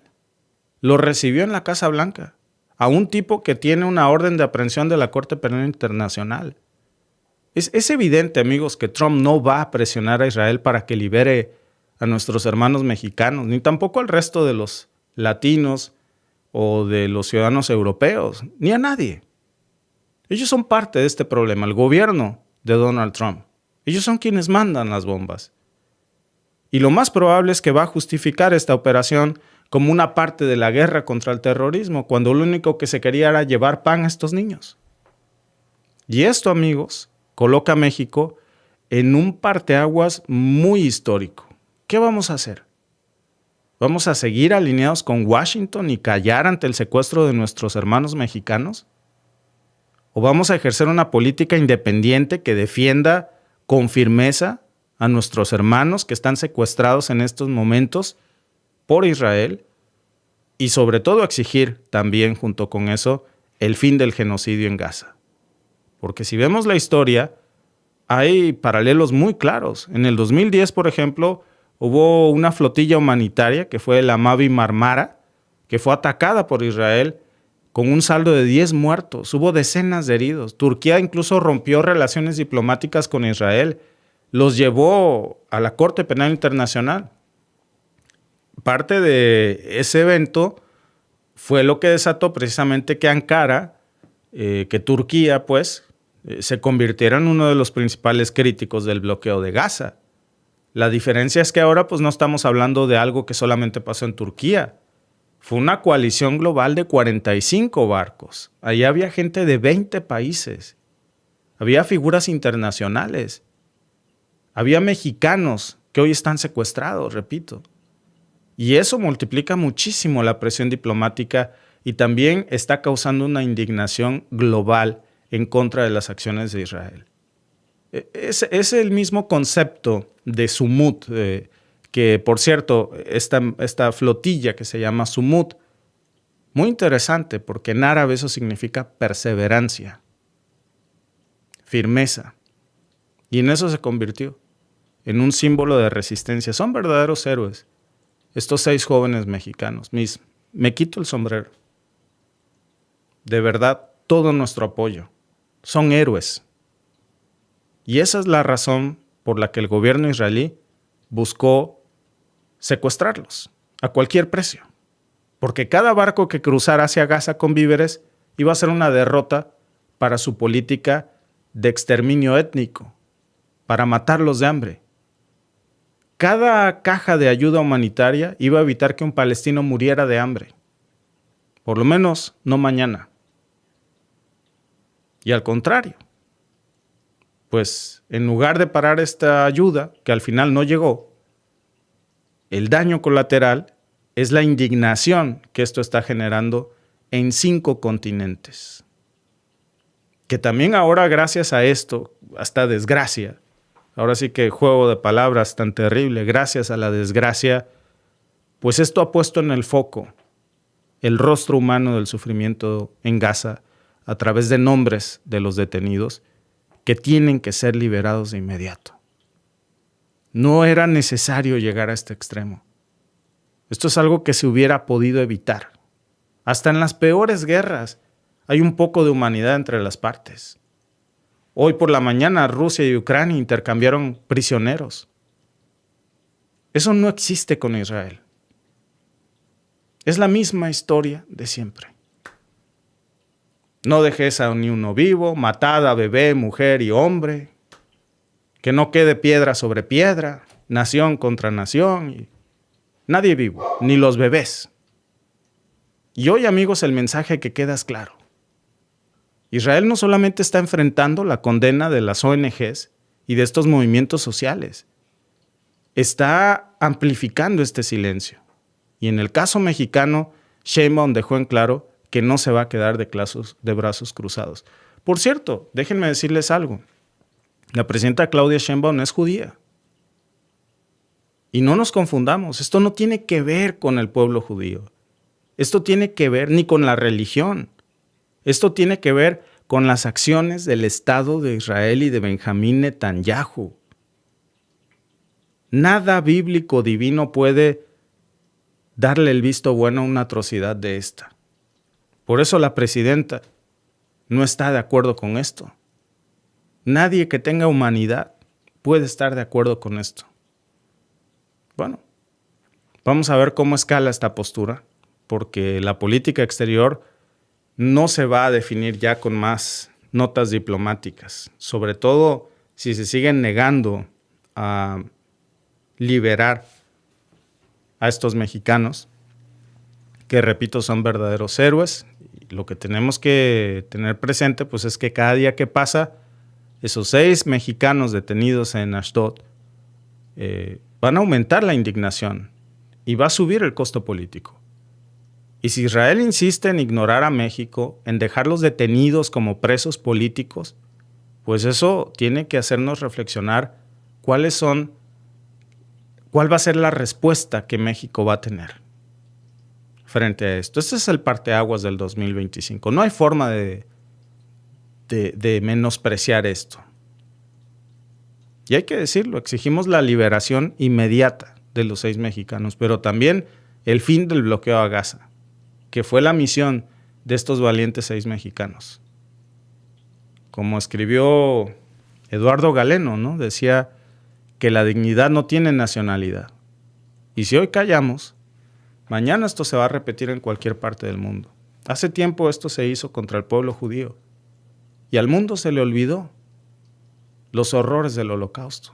lo recibió en la Casa Blanca, a un tipo que tiene una orden de aprehensión de la Corte Penal Internacional. Es evidente, amigos, que Trump no va a presionar a Israel para que libere a nuestros hermanos mexicanos, ni tampoco al resto de los latinos o de los ciudadanos europeos, ni a nadie. Ellos son parte de este problema, el gobierno de Donald Trump. Ellos son quienes mandan las bombas. Y lo más probable es que va a justificar esta operación como una parte de la guerra contra el terrorismo, cuando lo único que se quería era llevar pan a estos niños. Y esto, amigos, coloca a México en un parteaguas muy histórico. ¿Qué vamos a hacer? ¿Vamos a seguir alineados con Washington y callar ante el secuestro de nuestros hermanos mexicanos? ¿O vamos a ejercer una política independiente que defienda con firmeza a nuestros hermanos que están secuestrados en estos momentos por Israel y sobre todo exigir también junto con eso el fin del genocidio en Gaza? Porque si vemos la historia, hay paralelos muy claros. En el 2010, por ejemplo, hubo una flotilla humanitaria que fue la Mavi Marmara, que fue atacada por Israel con un saldo de 10 muertos. Hubo decenas de heridos. Turquía incluso rompió relaciones diplomáticas con Israel. Los llevó a la Corte Penal Internacional. Parte de ese evento fue lo que desató precisamente que Ankara, que Turquía, pues, se convirtiera en uno de los principales críticos del bloqueo de Gaza. La diferencia es que ahora pues no estamos hablando de algo que solamente pasó en Turquía. Fue una coalición global de 45 barcos. Allí había gente de 20 países. Había figuras internacionales. Había mexicanos que hoy están secuestrados, repito. Y eso multiplica muchísimo la presión diplomática y también está causando una indignación global en contra de las acciones de Israel. Es el mismo concepto de Sumut, que por cierto, esta flotilla que se llama Sumut, muy interesante porque en árabe eso significa perseverancia, firmeza. Y en eso se convirtió, en un símbolo de resistencia. Son verdaderos héroes, estos 6 jóvenes mexicanos. Me quito el sombrero. De verdad, todo nuestro apoyo. Son héroes. Y esa es la razón por la que el gobierno israelí buscó secuestrarlos a cualquier precio. Porque cada barco que cruzara hacia Gaza con víveres iba a ser una derrota para su política de exterminio étnico, para matarlos de hambre. Cada caja de ayuda humanitaria iba a evitar que un palestino muriera de hambre. Por lo menos no mañana. Y al contrario, pues en lugar de parar esta ayuda, que al final no llegó, el daño colateral es la indignación que esto está generando en 5 continentes. Que también ahora, gracias a esto, a esta desgracia, ahora sí que juego de palabras tan terrible, gracias a la desgracia, pues esto ha puesto en el foco el rostro humano del sufrimiento en Gaza a través de nombres de los detenidos que tienen que ser liberados de inmediato. No era necesario llegar a este extremo. Esto es algo que se hubiera podido evitar. Hasta en las peores guerras hay un poco de humanidad entre las partes. Hoy por la mañana Rusia y Ucrania intercambiaron prisioneros. Eso no existe con Israel. Es la misma historia de siempre. No dejes a ni uno vivo, matad a bebé, mujer y hombre, que no quede piedra sobre piedra, nación contra nación, y nadie vivo, ni los bebés. Y hoy, amigos, el mensaje que queda es claro. Israel no solamente está enfrentando la condena de las ONGs y de estos movimientos sociales, está amplificando este silencio. Y en el caso mexicano, Sheinbaum dejó en claro que no se va a quedar de brazos cruzados. Por cierto, déjenme decirles algo. La presidenta Claudia Sheinbaum es judía. Y no nos confundamos, esto no tiene que ver con el pueblo judío. Esto tiene que ver ni con la religión. Esto tiene que ver con las acciones del Estado de Israel y de Benjamín Netanyahu. Nada bíblico divino puede darle el visto bueno a una atrocidad de esta. Por eso la presidenta no está de acuerdo con esto. Nadie que tenga humanidad puede estar de acuerdo con esto. Bueno, vamos a ver cómo escala esta postura, porque la política exterior no se va a definir ya con más notas diplomáticas, sobre todo si se siguen negando a liberar a estos mexicanos, que repito, son verdaderos héroes. Y lo que tenemos que tener presente pues es que cada día que pasa, esos 6 mexicanos detenidos en Ashdod van a aumentar la indignación y va a subir el costo político. Y si Israel insiste en ignorar a México, en dejarlos detenidos como presos políticos, pues eso tiene que hacernos reflexionar cuál va a ser la respuesta que México va a tener frente a esto. Este es el parteaguas del 2025. No hay forma de menospreciar esto. Y hay que decirlo, exigimos la liberación inmediata de los 6 mexicanos, pero también el fin del bloqueo a Gaza, que fue la misión de estos valientes 6 mexicanos. Como escribió Eduardo Galeno, ¿no? Decía que la dignidad no tiene nacionalidad. Y si hoy callamos, mañana esto se va a repetir en cualquier parte del mundo. Hace tiempo esto se hizo contra el pueblo judío. Y al mundo se le olvidó los horrores del Holocausto.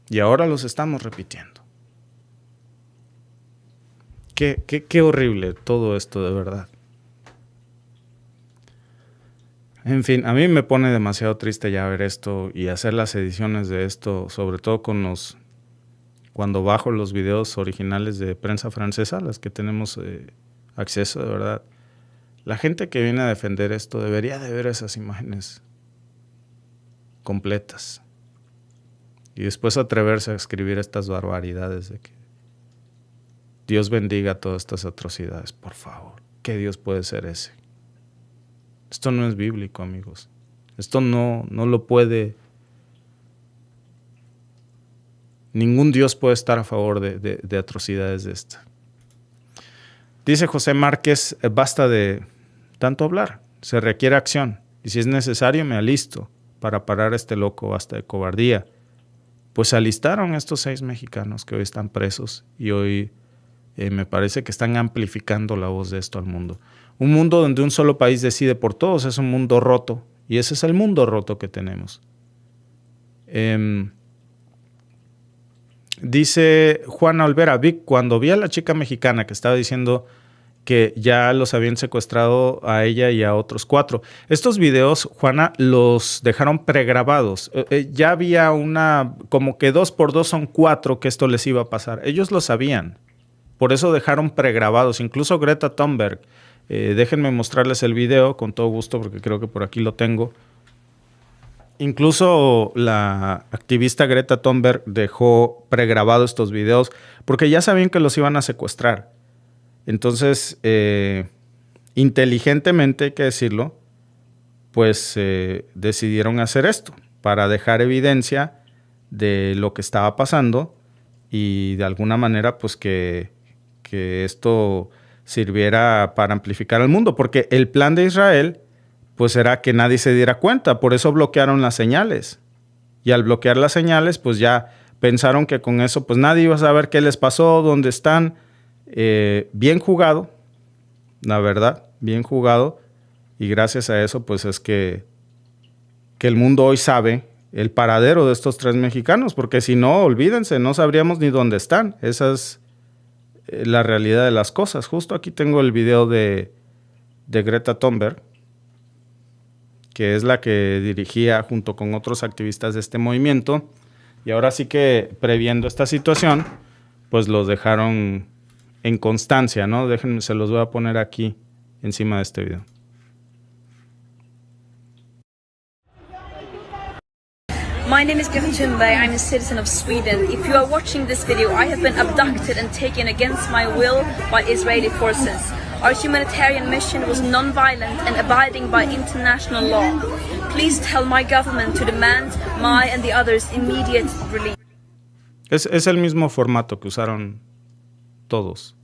Y ahora los estamos repitiendo. Qué horrible todo esto, de verdad. En fin, a mí me pone demasiado triste ya ver esto y hacer las ediciones de esto, sobre todo cuando bajo los videos originales de prensa francesa, a las que tenemos acceso, de verdad. La gente que viene a defender esto debería de ver esas imágenes completas y después atreverse a escribir estas barbaridades de que Dios bendiga todas estas atrocidades. Por favor, ¿qué Dios puede ser ese? Esto no es bíblico, amigos. Esto no lo puede. Ningún Dios puede estar a favor de atrocidades de esta. Dice José Márquez, basta de tanto hablar, se requiere acción. Y si es necesario, me alisto para parar a este loco, basta de cobardía. Pues alistaron estos 6 mexicanos que hoy están presos y hoy me parece que están amplificando la voz de esto al mundo. Un mundo donde un solo país decide por todos es un mundo roto, y ese es el mundo roto que tenemos. Dice Juana Olvera, Vic, cuando vi a la chica mexicana que estaba diciendo que ya los habían secuestrado a ella y a otros 4. Estos videos, Juana, los dejaron pregrabados. Ya había como que 2x2 son 4 que esto les iba a pasar. Ellos lo sabían. Por eso dejaron pregrabados. Incluso Greta Thunberg. Déjenme mostrarles el video con todo gusto porque creo que por aquí lo tengo. Incluso la activista Greta Thunberg dejó pregrabados estos videos porque ya sabían que los iban a secuestrar. Entonces, inteligentemente, hay que decirlo, pues decidieron hacer esto para dejar evidencia de lo que estaba pasando y de alguna manera pues que esto sirviera para amplificar al mundo, porque el plan de Israel pues era que nadie se diera cuenta, por eso bloquearon las señales. Y al bloquear las señales, pues ya pensaron que con eso pues nadie iba a saber qué les pasó, dónde están. Bien jugado, la verdad, bien jugado. Y gracias a eso pues es que el mundo hoy sabe el paradero de estos 3 mexicanos, porque si no, olvídense, no sabríamos ni dónde están. Esa es la realidad de las cosas. Justo aquí tengo el video de Greta Thunberg, que es la que dirigía junto con otros activistas de este movimiento. Y ahora sí que, previendo esta situación, pues los dejaron en constancia, ¿no? Déjenme, se los voy a poner aquí encima de este video. My name is Greta Thunberg. I'm a citizen of Sweden. If you are watching this video, I have been abducted and taken against my will by Israeli forces. Our humanitarian mission was non-violent and abiding by international law. Please tell my government to demand my and the others' immediate release. Es el mismo formato que usaron todos.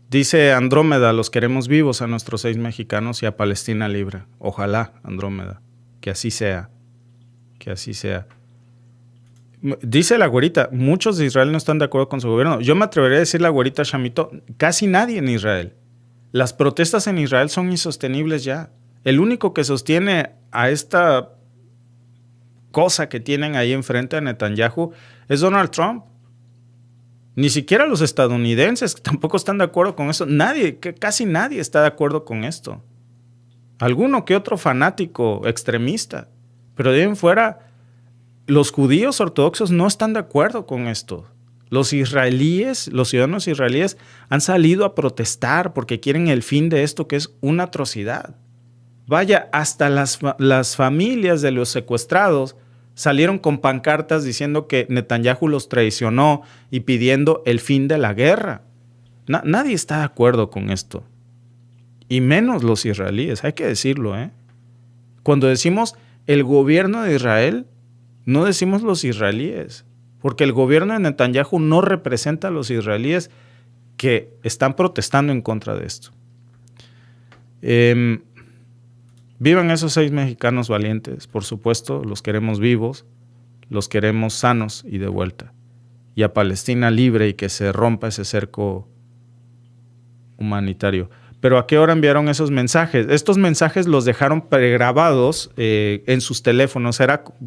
Dice Andrómeda, los queremos vivos a nuestros 6 mexicanos y a Palestina libre. Ojalá, Andrómeda. Que así sea. Que así sea. Dice la güerita, muchos de Israel no están de acuerdo con su gobierno. Yo me atrevería a decir la güerita Shamito, casi nadie en Israel. Las protestas en Israel son insostenibles ya. El único que sostiene a esta cosa que tienen ahí enfrente a Netanyahu es Donald Trump. Ni siquiera los estadounidenses tampoco están de acuerdo con eso. Casi nadie está de acuerdo con esto. Alguno que otro fanático extremista. Pero de ahí en fuera, los judíos ortodoxos no están de acuerdo con esto. Los israelíes, los ciudadanos israelíes han salido a protestar porque quieren el fin de esto, que es una atrocidad. Vaya, hasta las familias de los secuestrados salieron con pancartas diciendo que Netanyahu los traicionó y pidiendo el fin de la guerra. Nadie está de acuerdo con esto. Y menos los israelíes, hay que decirlo, ¿eh? Cuando decimos el gobierno de Israel, no decimos los israelíes, porque el gobierno de Netanyahu no representa a los israelíes que están protestando en contra de esto. Vivan esos 6 mexicanos valientes, por supuesto, los queremos vivos, los queremos sanos y de vuelta. Y a Palestina libre y que se rompa ese cerco humanitario. Pero ¿a qué hora enviaron esos mensajes? Estos mensajes los dejaron pregrabados en sus teléfonos.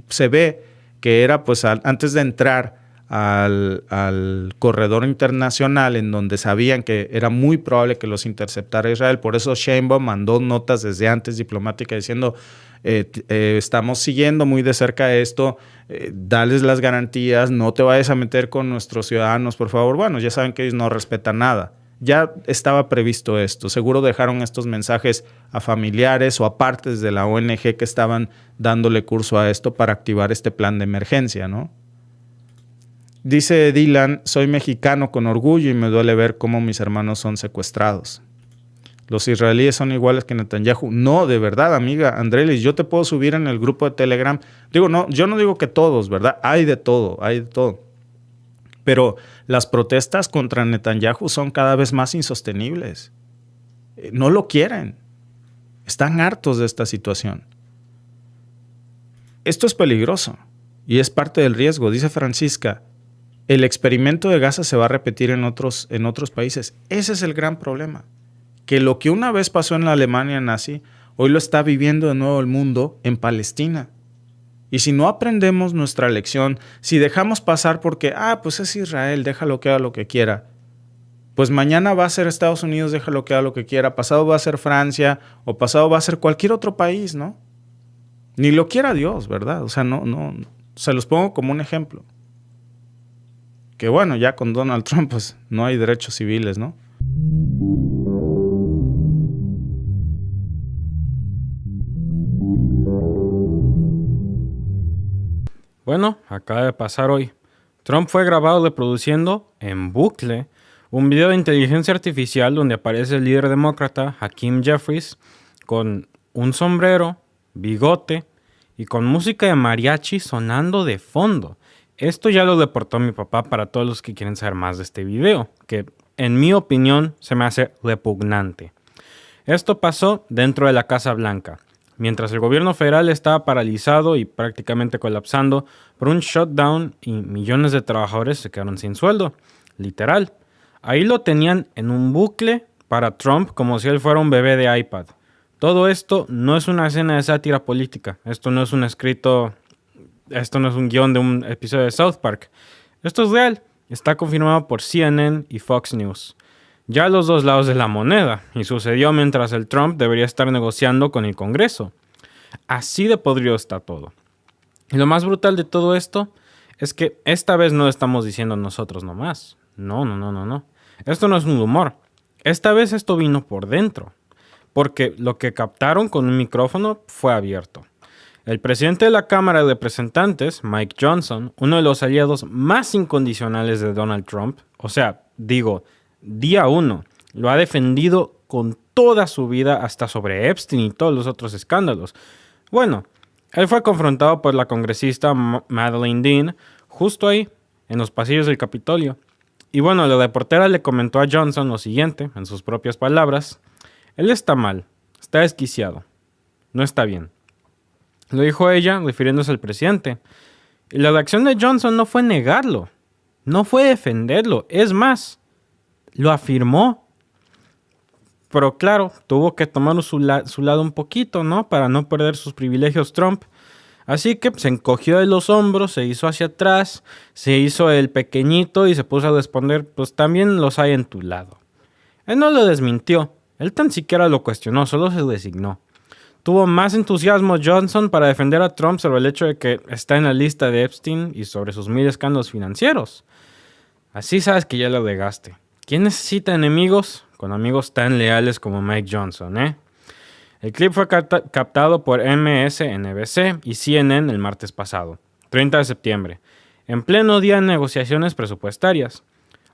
Se ve que era pues antes de entrar al corredor internacional, en donde sabían que era muy probable que los interceptara Israel. Por eso Sheinbaum mandó notas desde antes diplomáticas diciendo estamos siguiendo muy de cerca esto, dales las garantías, no te vayas a meter con nuestros ciudadanos, por favor. Bueno, ya saben que ellos no respetan nada. Ya estaba previsto esto. Seguro dejaron estos mensajes a familiares o a partes de la ONG que estaban dándole curso a esto para activar este plan de emergencia, ¿no? Dice Dylan, soy mexicano con orgullo y me duele ver cómo mis hermanos son secuestrados. Los israelíes son iguales que Netanyahu. No, de verdad, amiga Andrelis, yo te puedo subir en el grupo de Telegram. Digo, no, yo no digo que todos, ¿verdad? Hay de todo. Pero las protestas contra Netanyahu son cada vez más insostenibles. No lo quieren. Están hartos de esta situación. Esto es peligroso y es parte del riesgo. Dice Francisca, el experimento de Gaza se va a repetir en otros países. Ese es el gran problema. Que lo que una vez pasó en la Alemania nazi, hoy lo está viviendo de nuevo el mundo en Palestina. Y si no aprendemos nuestra lección, si dejamos pasar porque, pues es Israel, déjalo que haga lo que quiera, pues mañana va a ser Estados Unidos, déjalo que haga lo que quiera, pasado va a ser Francia, o pasado va a ser cualquier otro país, ¿no? Ni lo quiera Dios, ¿verdad? O sea, no, se los pongo como un ejemplo. Que bueno, ya con Donald Trump, pues no hay derechos civiles, ¿no? Bueno, acaba de pasar hoy. Trump fue grabado reproduciendo en bucle un video de inteligencia artificial donde aparece el líder demócrata Hakeem Jeffries con un sombrero, bigote y con música de mariachi sonando de fondo. Esto ya lo deportó mi papá para todos los que quieren saber más de este video, que en mi opinión se me hace repugnante. Esto pasó dentro de la Casa Blanca. Mientras el gobierno federal estaba paralizado y prácticamente colapsando por un shutdown y millones de trabajadores se quedaron sin sueldo, literal. Ahí lo tenían en un bucle para Trump como si él fuera un bebé de iPad. Todo esto no es una escena de sátira política, esto no es un guión de un episodio de South Park. Esto es real, está confirmado por CNN y Fox News. Ya a los dos lados de la moneda, y sucedió mientras el Trump debería estar negociando con el Congreso. Así de podrido está todo. Y lo más brutal de todo esto es que esta vez no lo estamos diciendo nosotros nomás. No. Esto no es un rumor. Esta vez esto vino por dentro, porque lo que captaron con un micrófono fue abierto. El presidente de la Cámara de Representantes, Mike Johnson, uno de los aliados más incondicionales de Donald Trump, día 1, lo ha defendido con toda su vida hasta sobre Epstein y todos los otros escándalos. Bueno, él fue confrontado por la congresista Madeleine Dean justo ahí, en los pasillos del Capitolio. Y bueno, la reportera le comentó a Johnson lo siguiente, en sus propias palabras: él está mal, está desquiciado, no está bien. Lo dijo ella, refiriéndose al presidente. Y la reacción de Johnson no fue negarlo, no fue defenderlo, es más, lo afirmó. Pero claro, tuvo que tomar su lado un poquito, ¿no? Para no perder sus privilegios Trump. Así que se encogió de los hombros, se hizo hacia atrás, se hizo el pequeñito y se puso a responder, pues también los hay en tu lado. Él no lo desmintió, él tan siquiera lo cuestionó, solo se designó. Tuvo más entusiasmo Johnson para defender a Trump sobre el hecho de que está en la lista de Epstein y sobre sus 1000 escándalos financieros. Así sabes que ya lo regaste. ¿Quién necesita enemigos? Con amigos tan leales como Mike Johnson, ¿eh? El clip fue captado por MSNBC y CNN el martes pasado, 30 de septiembre, en pleno día de negociaciones presupuestarias.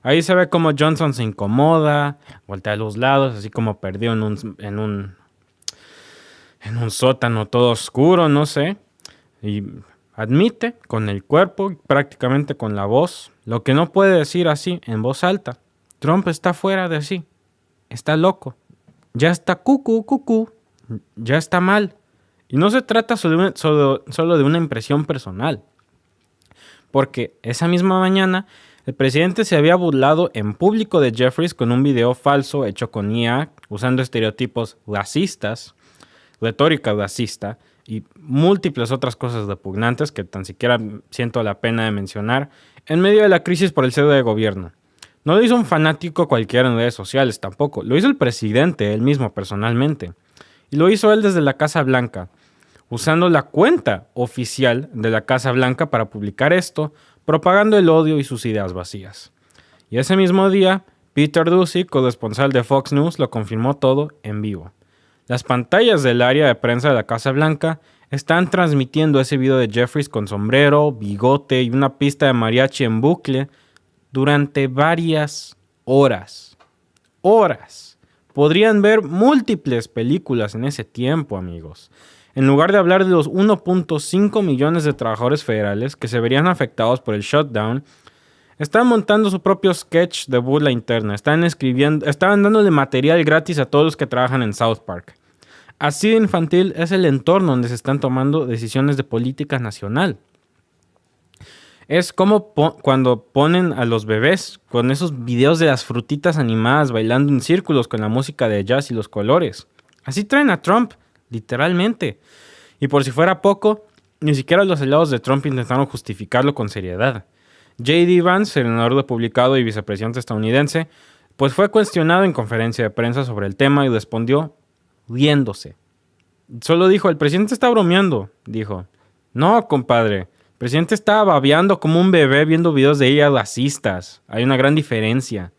Ahí se ve cómo Johnson se incomoda, voltea a los lados, así como perdido en un sótano todo oscuro, no sé, y admite con el cuerpo, prácticamente con la voz, lo que no puede decir así en voz alta. Trump está fuera de sí, está loco, ya está cucú, ya está mal. Y no se trata solo de una impresión personal, porque esa misma mañana el presidente se había burlado en público de Jeffries con un video falso hecho con IA, usando estereotipos racistas, retórica racista y múltiples otras cosas repugnantes que tan siquiera siento la pena de mencionar en medio de la crisis por el cese de gobierno. No lo hizo un fanático cualquiera en redes sociales tampoco, lo hizo el presidente él mismo personalmente. Y lo hizo él desde la Casa Blanca, usando la cuenta oficial de la Casa Blanca para publicar esto, propagando el odio y sus ideas vacías. Y ese mismo día, Peter Doocy, corresponsal de Fox News, lo confirmó todo en vivo. Las pantallas del área de prensa de la Casa Blanca están transmitiendo ese video de Jeffries con sombrero, bigote y una pista de mariachi en bucle durante varias horas. ¡Horas! Podrían ver múltiples películas en ese tiempo, amigos. En lugar de hablar de los 1.5 millones de trabajadores federales que se verían afectados por el shutdown, están montando su propio sketch de burla interna. Estaban dándole material gratis a todos los que trabajan en South Park. Así de infantil es el entorno donde se están tomando decisiones de política nacional. Es como cuando ponen a los bebés con esos videos de las frutitas animadas bailando en círculos con la música de jazz y los colores. Así traen a Trump, literalmente. Y por si fuera poco, ni siquiera los aliados de Trump intentaron justificarlo con seriedad. J.D. Vance, senador republicano y vicepresidente estadounidense, pues fue cuestionado en conferencia de prensa sobre el tema y respondió riéndose. Solo dijo, el presidente está bromeando. Dijo, no, compadre. El presidente estaba babeando como un bebé viendo videos de ella racistas. Hay una gran diferencia.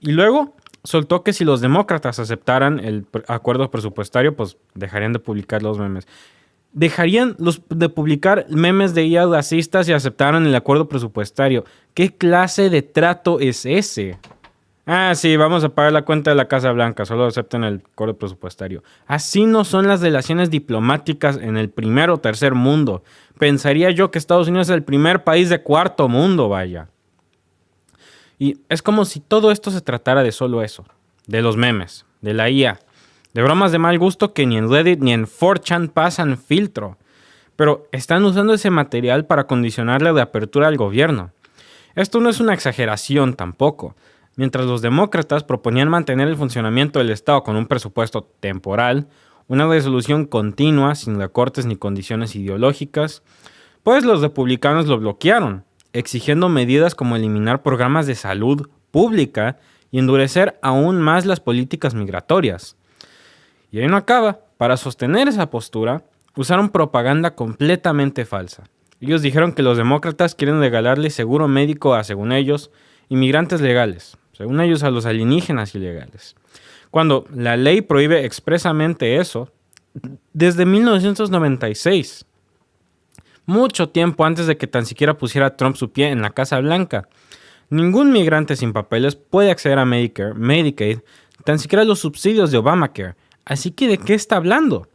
Y luego soltó que si los demócratas aceptaran el acuerdo presupuestario, pues dejarían de publicar los memes. Dejarían de publicar memes de ella racistas y aceptaran el acuerdo presupuestario. ¿Qué clase de trato es ese? Ah, sí, vamos a pagar la cuenta de la Casa Blanca, solo acepten el acuerdo presupuestario. Así no son las relaciones diplomáticas en el primer o tercer mundo. Pensaría yo que Estados Unidos es el primer país de cuarto mundo, vaya. Y es como si todo esto se tratara de solo eso, de los memes, de la IA, de bromas de mal gusto que ni en Reddit ni en 4chan pasan filtro. Pero están usando ese material para condicionar la reapertura al gobierno. Esto no es una exageración tampoco. Mientras los demócratas proponían mantener el funcionamiento del Estado con un presupuesto temporal, una resolución continua, sin recortes ni condiciones ideológicas, pues los republicanos lo bloquearon, exigiendo medidas como eliminar programas de salud pública y endurecer aún más las políticas migratorias. Y ahí no acaba. Para sostener esa postura, usaron propaganda completamente falsa. Ellos dijeron que los demócratas quieren regalarle seguro médico a, según ellos, inmigrantes legales, según ellos a los alienígenas ilegales. Cuando la ley prohíbe expresamente eso, desde 1996, mucho tiempo antes de que tan siquiera pusiera Trump su pie en la Casa Blanca, ningún migrante sin papeles puede acceder a Medicare, Medicaid, tan siquiera los subsidios de Obamacare. Así que, ¿de qué está hablando?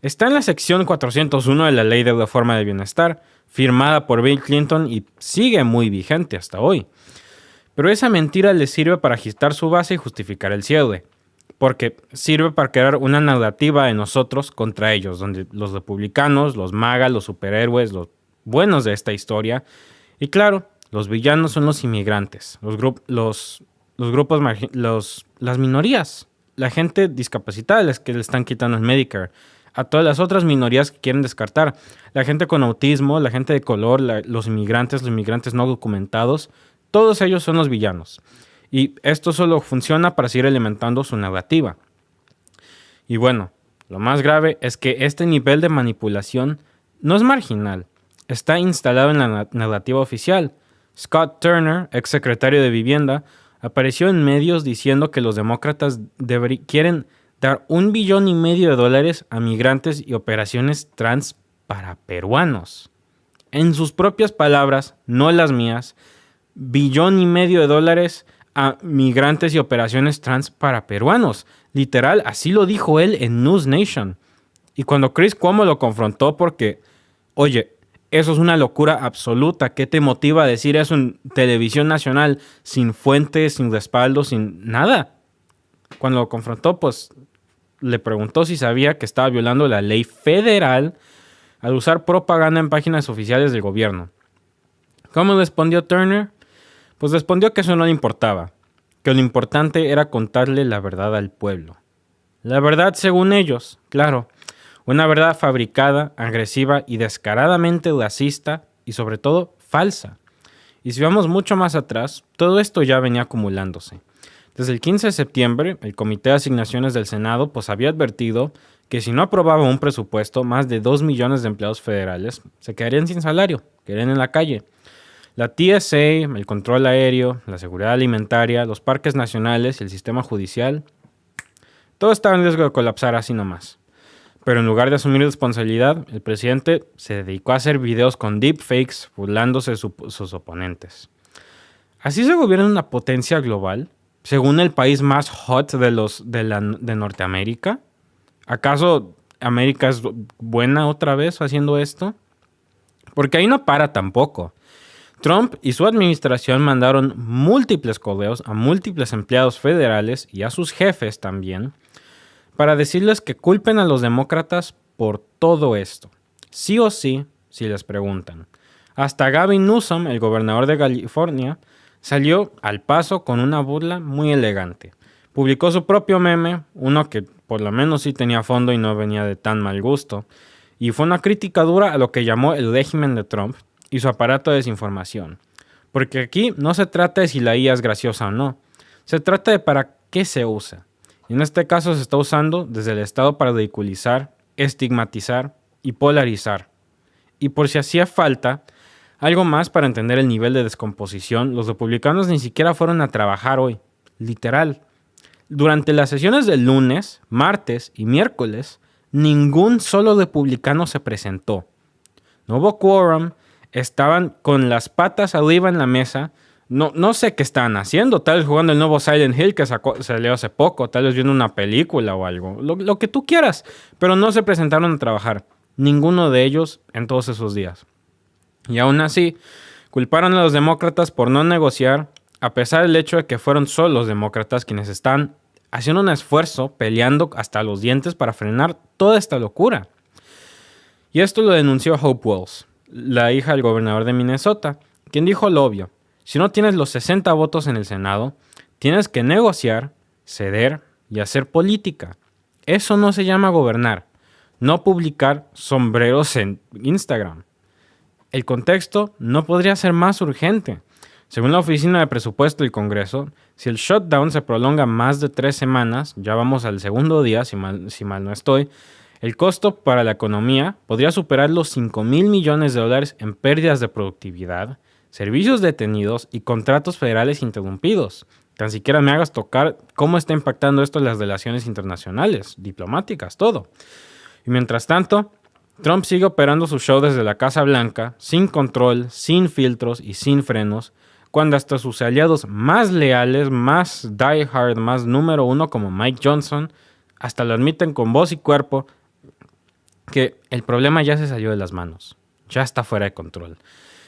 Está en la sección 401 de la Ley de Reforma de Bienestar, firmada por Bill Clinton y sigue muy vigente hasta hoy. Pero esa mentira le sirve para agitar su base y justificar el cierre. porque sirve para crear una narrativa de nosotros contra ellos, donde los republicanos, los MAGA, los superhéroes, los buenos de esta historia, y claro, los villanos son los inmigrantes, las minorías, la gente discapacitada, las que le están quitando el Medicare, a todas las otras minorías que quieren descartar, la gente con autismo, la gente de color, los inmigrantes no documentados, todos ellos son los villanos. Y esto solo funciona para seguir alimentando su narrativa. Y bueno, lo más grave es que este nivel de manipulación no es marginal, está instalado en la narrativa oficial. Scott Turner, ex secretario de Vivienda, apareció en medios diciendo que los demócratas quieren dar $1,5 billones a migrantes y operaciones trans para peruanos. En sus propias palabras, no las mías, $1,5 billones a migrantes y operaciones trans para peruanos. Literal, así lo dijo él en News Nation. Y cuando Chris Cuomo lo confrontó porque, oye, eso es una locura absoluta, ¿qué te motiva a decir eso en televisión nacional sin fuentes, sin respaldo, sin nada? Cuando lo confrontó, pues le preguntó si sabía que estaba violando la ley federal al usar propaganda en páginas oficiales del gobierno. ¿Cómo respondió Turner? Pues respondió que eso no le importaba, que lo importante era contarle la verdad al pueblo. La verdad según ellos, claro, una verdad fabricada, agresiva y descaradamente racista y sobre todo falsa. Y si vamos mucho más atrás, todo esto ya venía acumulándose. Desde el 15 de septiembre, el Comité de Asignaciones del Senado pues había advertido que si no aprobaba un presupuesto, más de 2 millones de empleados federales se quedarían sin salario, quedarían en la calle. La TSA, el control aéreo, la seguridad alimentaria, los parques nacionales y el sistema judicial, todo estaba en riesgo de colapsar así nomás. Pero en lugar de asumir responsabilidad, el presidente se dedicó a hacer videos con deepfakes burlándose de sus oponentes. ¿Así se gobierna una potencia global, según el país más hot de Norteamérica? ¿Acaso América es buena otra vez haciendo esto? Porque ahí no para tampoco. Trump y su administración mandaron múltiples correos a múltiples empleados federales y a sus jefes también para decirles que culpen a los demócratas por todo esto. Sí o sí, si les preguntan. Hasta Gavin Newsom, el gobernador de California, salió al paso con una burla muy elegante. Publicó su propio meme, uno que por lo menos sí tenía fondo y no venía de tan mal gusto, y fue una crítica dura a lo que llamó el régimen de Trump y su aparato de desinformación. Porque aquí no se trata de si la IA es graciosa o no, se trata de para qué se usa. Y en este caso se está usando desde el Estado para ridiculizar, estigmatizar y polarizar. Y por si hacía falta algo más para entender el nivel de descomposición, los republicanos ni siquiera fueron a trabajar hoy, literal. Durante las sesiones del lunes, martes y miércoles, ningún solo republicano se presentó. No hubo quórum, estaban con las patas arriba en la mesa. No sé qué estaban haciendo, tal vez jugando el nuevo Silent Hill que salió hace poco, tal vez viendo una película o algo, lo que tú quieras, pero no se presentaron a trabajar, ninguno de ellos en todos esos días. Y aún así, culparon a los demócratas por no negociar, a pesar del hecho de que fueron solo los demócratas quienes están haciendo un esfuerzo, peleando hasta los dientes para frenar toda esta locura. Y esto lo denunció Hope Wells, la hija del gobernador de Minnesota, quien dijo lo obvio: si no tienes los 60 votos en el Senado, tienes que negociar, ceder y hacer política. Eso no se llama gobernar, no publicar sombreros en Instagram. El contexto no podría ser más urgente. Según la Oficina de Presupuesto del Congreso, si el shutdown se prolonga más de 3 semanas, ya vamos al segundo día, si mal no estoy, el costo para la economía podría superar los $5,000 millones en pérdidas de productividad, servicios detenidos y contratos federales interrumpidos. Tan siquiera me hagas tocar cómo está impactando esto en las relaciones internacionales, diplomáticas, todo. Y mientras tanto, Trump sigue operando su show desde la Casa Blanca, sin control, sin filtros y sin frenos, cuando hasta sus aliados más leales, más diehard, más número uno como Mike Johnson, hasta lo admiten con voz y cuerpo que el problema ya se salió de las manos, ya está fuera de control.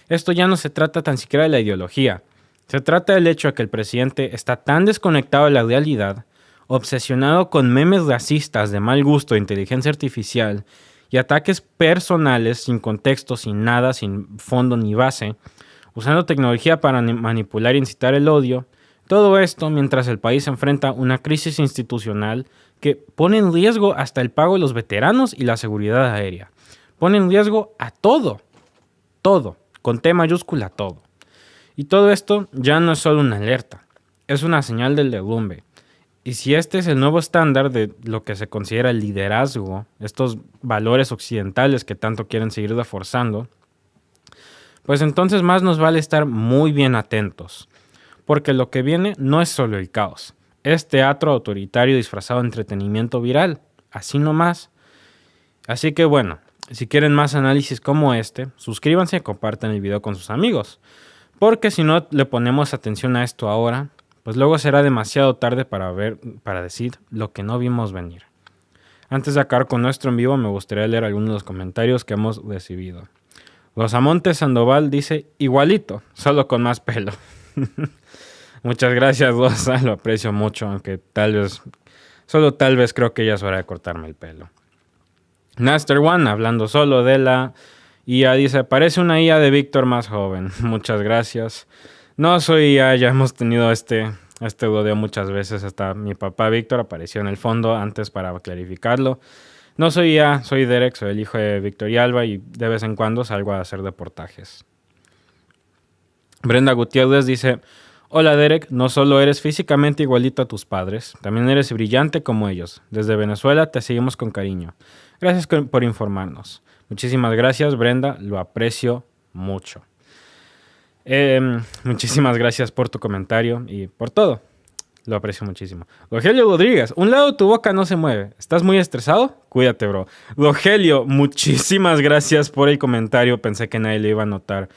Esto ya no se trata tan siquiera de la ideología, se trata del hecho de que el presidente está tan desconectado de la realidad, obsesionado con memes racistas de mal gusto e inteligencia artificial y ataques personales sin contexto, sin nada, sin fondo ni base, usando tecnología para manipular e incitar el odio. Todo esto mientras el país enfrenta una crisis institucional que pone en riesgo hasta el pago de los veteranos y la seguridad aérea. Pone en riesgo a todo, con T mayúscula todo. Y todo esto ya no es solo una alerta, es una señal del derrumbe. Y si este es el nuevo estándar de lo que se considera el liderazgo, estos valores occidentales que tanto quieren seguir reforzando, pues entonces más nos vale estar muy bien atentos. Porque lo que viene no es solo el caos, es teatro autoritario disfrazado de entretenimiento viral, así nomás. Así que bueno, si quieren más análisis como este, suscríbanse y compartan el video con sus amigos. Porque si no le ponemos atención a esto ahora, pues luego será demasiado tarde para decir lo que no vimos venir. Antes de acabar con nuestro en vivo, me gustaría leer algunos de los comentarios que hemos recibido. Rosamonte Sandoval dice, igualito, solo con más pelo. Muchas gracias, Rosa, lo aprecio mucho, aunque solo tal vez creo que ya es hora de cortarme el pelo. Naster One, hablando solo de la IA, dice, parece una IA de Víctor más joven. Muchas gracias. No soy IA, ya hemos tenido este rodeo muchas veces, hasta mi papá Víctor apareció en el fondo antes para clarificarlo. No soy IA, soy Derek, soy el hijo de Víctor y Alba y de vez en cuando salgo a hacer reportajes. Brenda Gutiérrez dice, hola Derek, no solo eres físicamente igualito a tus padres, también eres brillante como ellos. Desde Venezuela te seguimos con cariño. Gracias por informarnos. Muchísimas gracias, Brenda, lo aprecio mucho. Muchísimas gracias por tu comentario y por todo. Lo aprecio muchísimo. Rogelio Rodríguez, un lado de tu boca no se mueve. ¿Estás muy estresado? Cuídate, bro. Rogelio, muchísimas gracias por el comentario. Pensé que nadie le iba a notar.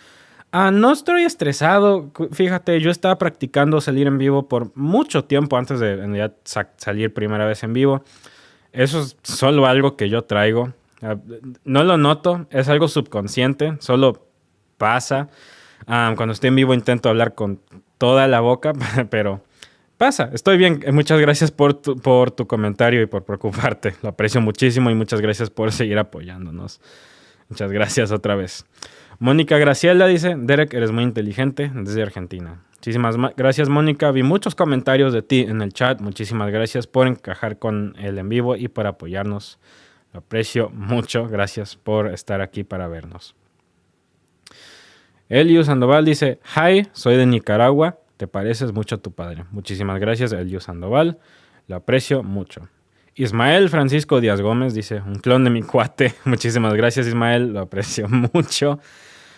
No estoy estresado. Fíjate, yo estaba practicando salir en vivo por mucho tiempo antes de en realidad salir primera vez en vivo. Eso es solo algo que yo traigo. No lo noto, es algo subconsciente, solo pasa. Cuando estoy en vivo intento hablar con toda la boca, pero pasa, estoy bien. Muchas gracias por tu comentario y por preocuparte. Lo aprecio muchísimo y muchas gracias por seguir apoyándonos. Muchas gracias otra vez. Mónica Graciela dice, Derek, eres muy inteligente desde Argentina. Muchísimas gracias, Mónica. Vi muchos comentarios de ti en el chat. Muchísimas gracias por encajar con el en vivo y por apoyarnos. Lo aprecio mucho. Gracias por estar aquí para vernos. Eliu Sandoval dice, hi, soy de Nicaragua. Te pareces mucho a tu padre. Muchísimas gracias, Eliu Sandoval. Lo aprecio mucho. Ismael Francisco Díaz Gómez dice, un clon de mi cuate. Muchísimas gracias, Ismael. Lo aprecio mucho.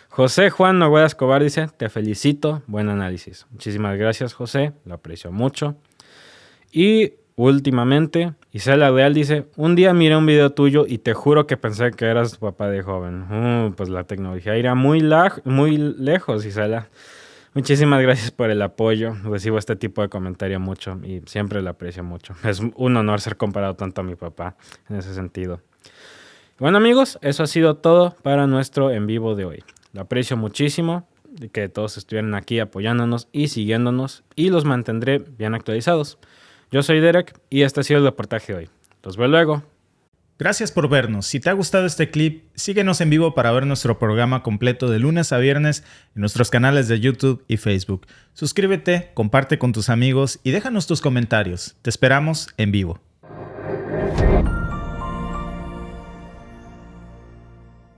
José Juan Noguera Escobar dice, te felicito, buen análisis. Muchísimas gracias, José, lo aprecio mucho. Y últimamente, Isela Real dice, un día miré un video tuyo y te juro que pensé que eras tu papá de joven. Pues la tecnología irá muy lejos, Isela. Muchísimas gracias por el apoyo. Recibo este tipo de comentario mucho y siempre lo aprecio mucho. Es un honor ser comparado tanto a mi papá en ese sentido. Bueno, amigos, eso ha sido todo para nuestro en vivo de hoy. Lo aprecio muchísimo que todos estuvieran aquí apoyándonos y siguiéndonos y los mantendré bien actualizados. Yo soy Derek y este ha sido el reportaje de hoy. Los veo luego. Gracias por vernos. Si te ha gustado este clip, síguenos en vivo para ver nuestro programa completo de lunes a viernes en nuestros canales de YouTube y Facebook. Suscríbete, comparte con tus amigos y déjanos tus comentarios. Te esperamos en vivo.